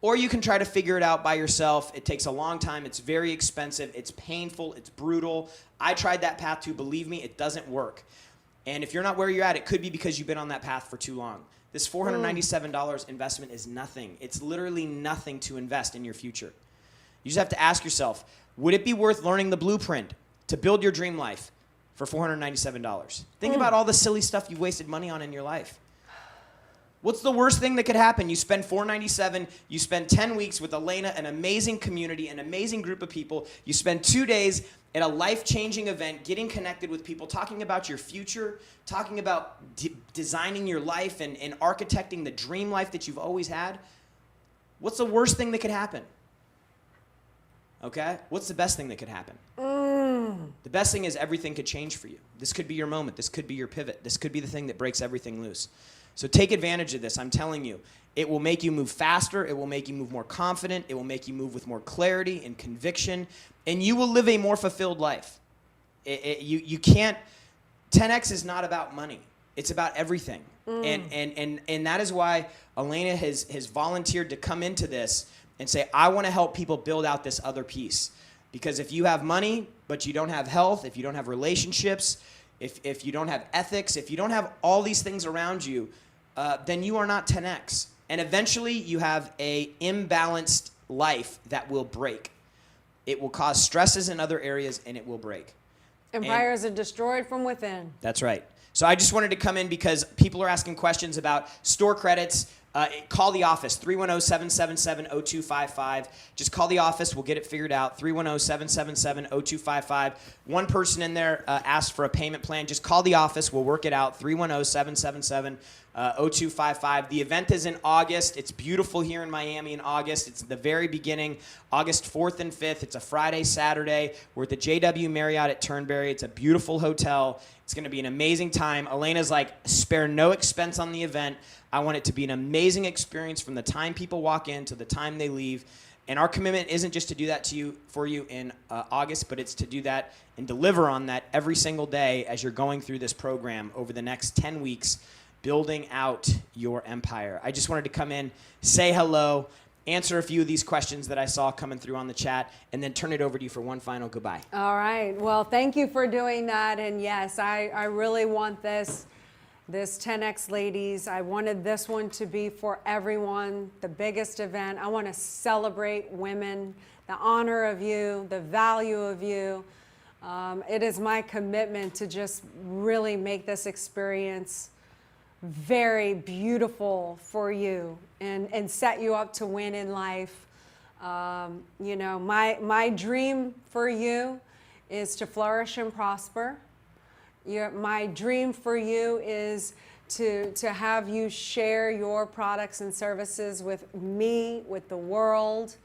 Or you can try to figure it out by yourself. It takes a long time. It's very expensive. It's painful. It's brutal. I tried that path too. Believe me, it doesn't work. And if you're not where you're at, it could be because you've been on that path for too long. This $497 investment is nothing. It's literally nothing to invest in your future. You just have to ask yourself, would it be worth learning the blueprint to build your dream life for $497? Think about all the silly stuff you've wasted money on in your life. What's the worst thing that could happen? You spend $497, you spend 10 weeks with Elena, an amazing community, an amazing group of people. You spend 2 days at a life-changing event, getting connected with people, talking about your future, talking about designing your life and architecting the dream life that you've always had. What's the worst thing that could happen? Okay? What's the best thing that could happen? The best thing is everything could change for you. This could be your moment. This could be your pivot. This could be the thing that breaks everything loose. So take advantage of this. I'm telling you, it will make you move faster. It will make you move more confident. It will make you move with more clarity and conviction. And you will live a more fulfilled life. You can't, 10X is not about money. It's about everything. And that is why Elena has volunteered to come into this and say, I want to help people build out this other piece. Because if you have money, but you don't have health, if you don't have relationships, if you don't have ethics, if you don't have all these things around you, then you are not 10X. And eventually you have an imbalanced life that will break. It will cause stresses in other areas and it will break. Empires are destroyed from within. That's right. So I just wanted to come in because people are asking questions about store credits. Call the office, 310-777-0255. Just call the office. We'll get it figured out, 310-777-0255. One person in there asked for a payment plan. Just call the office. We'll work it out, 310-777-0255. The event is in August. It's beautiful here in Miami in August. It's the very beginning, August 4th and 5th. It's a Friday, Saturday. We're at the JW Marriott at Turnberry. It's a beautiful hotel. It's going to be an amazing time. Elena's like, spare no expense on the event. I want it to be an amazing experience from the time people walk in to the time they leave. And our commitment isn't just to do that for you in August, but it's to do that and deliver on that every single day as you're going through this program over the next 10 weeks, building out your empire. I just wanted to come in, say hello, answer a few of these questions that I saw coming through on the chat, and then turn it over to you for one final goodbye. All right. Well, thank you for doing that. And yes, I really want this 10X Ladies. I wanted this one to be for everyone, the biggest event. I want to celebrate women, the honor of you, the value of you. It is my commitment to just really make this experience very beautiful for you and set you up to win in life. You know, my dream for you is to flourish and prosper. My dream for you is to have you share your products and services with me, with the world,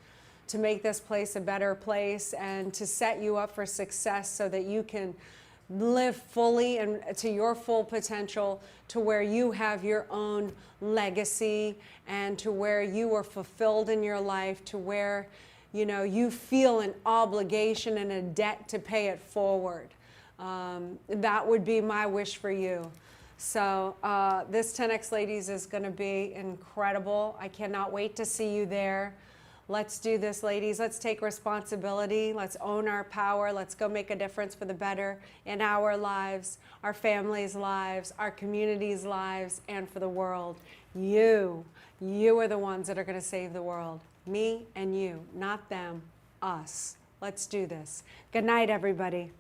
to make this place a better place and to set you up for success so that you can live fully and to your full potential, to where you have your own legacy and to where you are fulfilled in your life, to where, you know, you feel an obligation and a debt to pay it forward. That would be my wish for you. So this 10X Ladies is going to be incredible. I cannot wait to see you there. Let's do this, ladies. Let's take responsibility. Let's own our power. Let's go make a difference for the better in our lives, our families' lives, our communities' lives, and for the world. You are the ones that are going to save the world. Me and you, not them, us. Let's do this. Good night, everybody.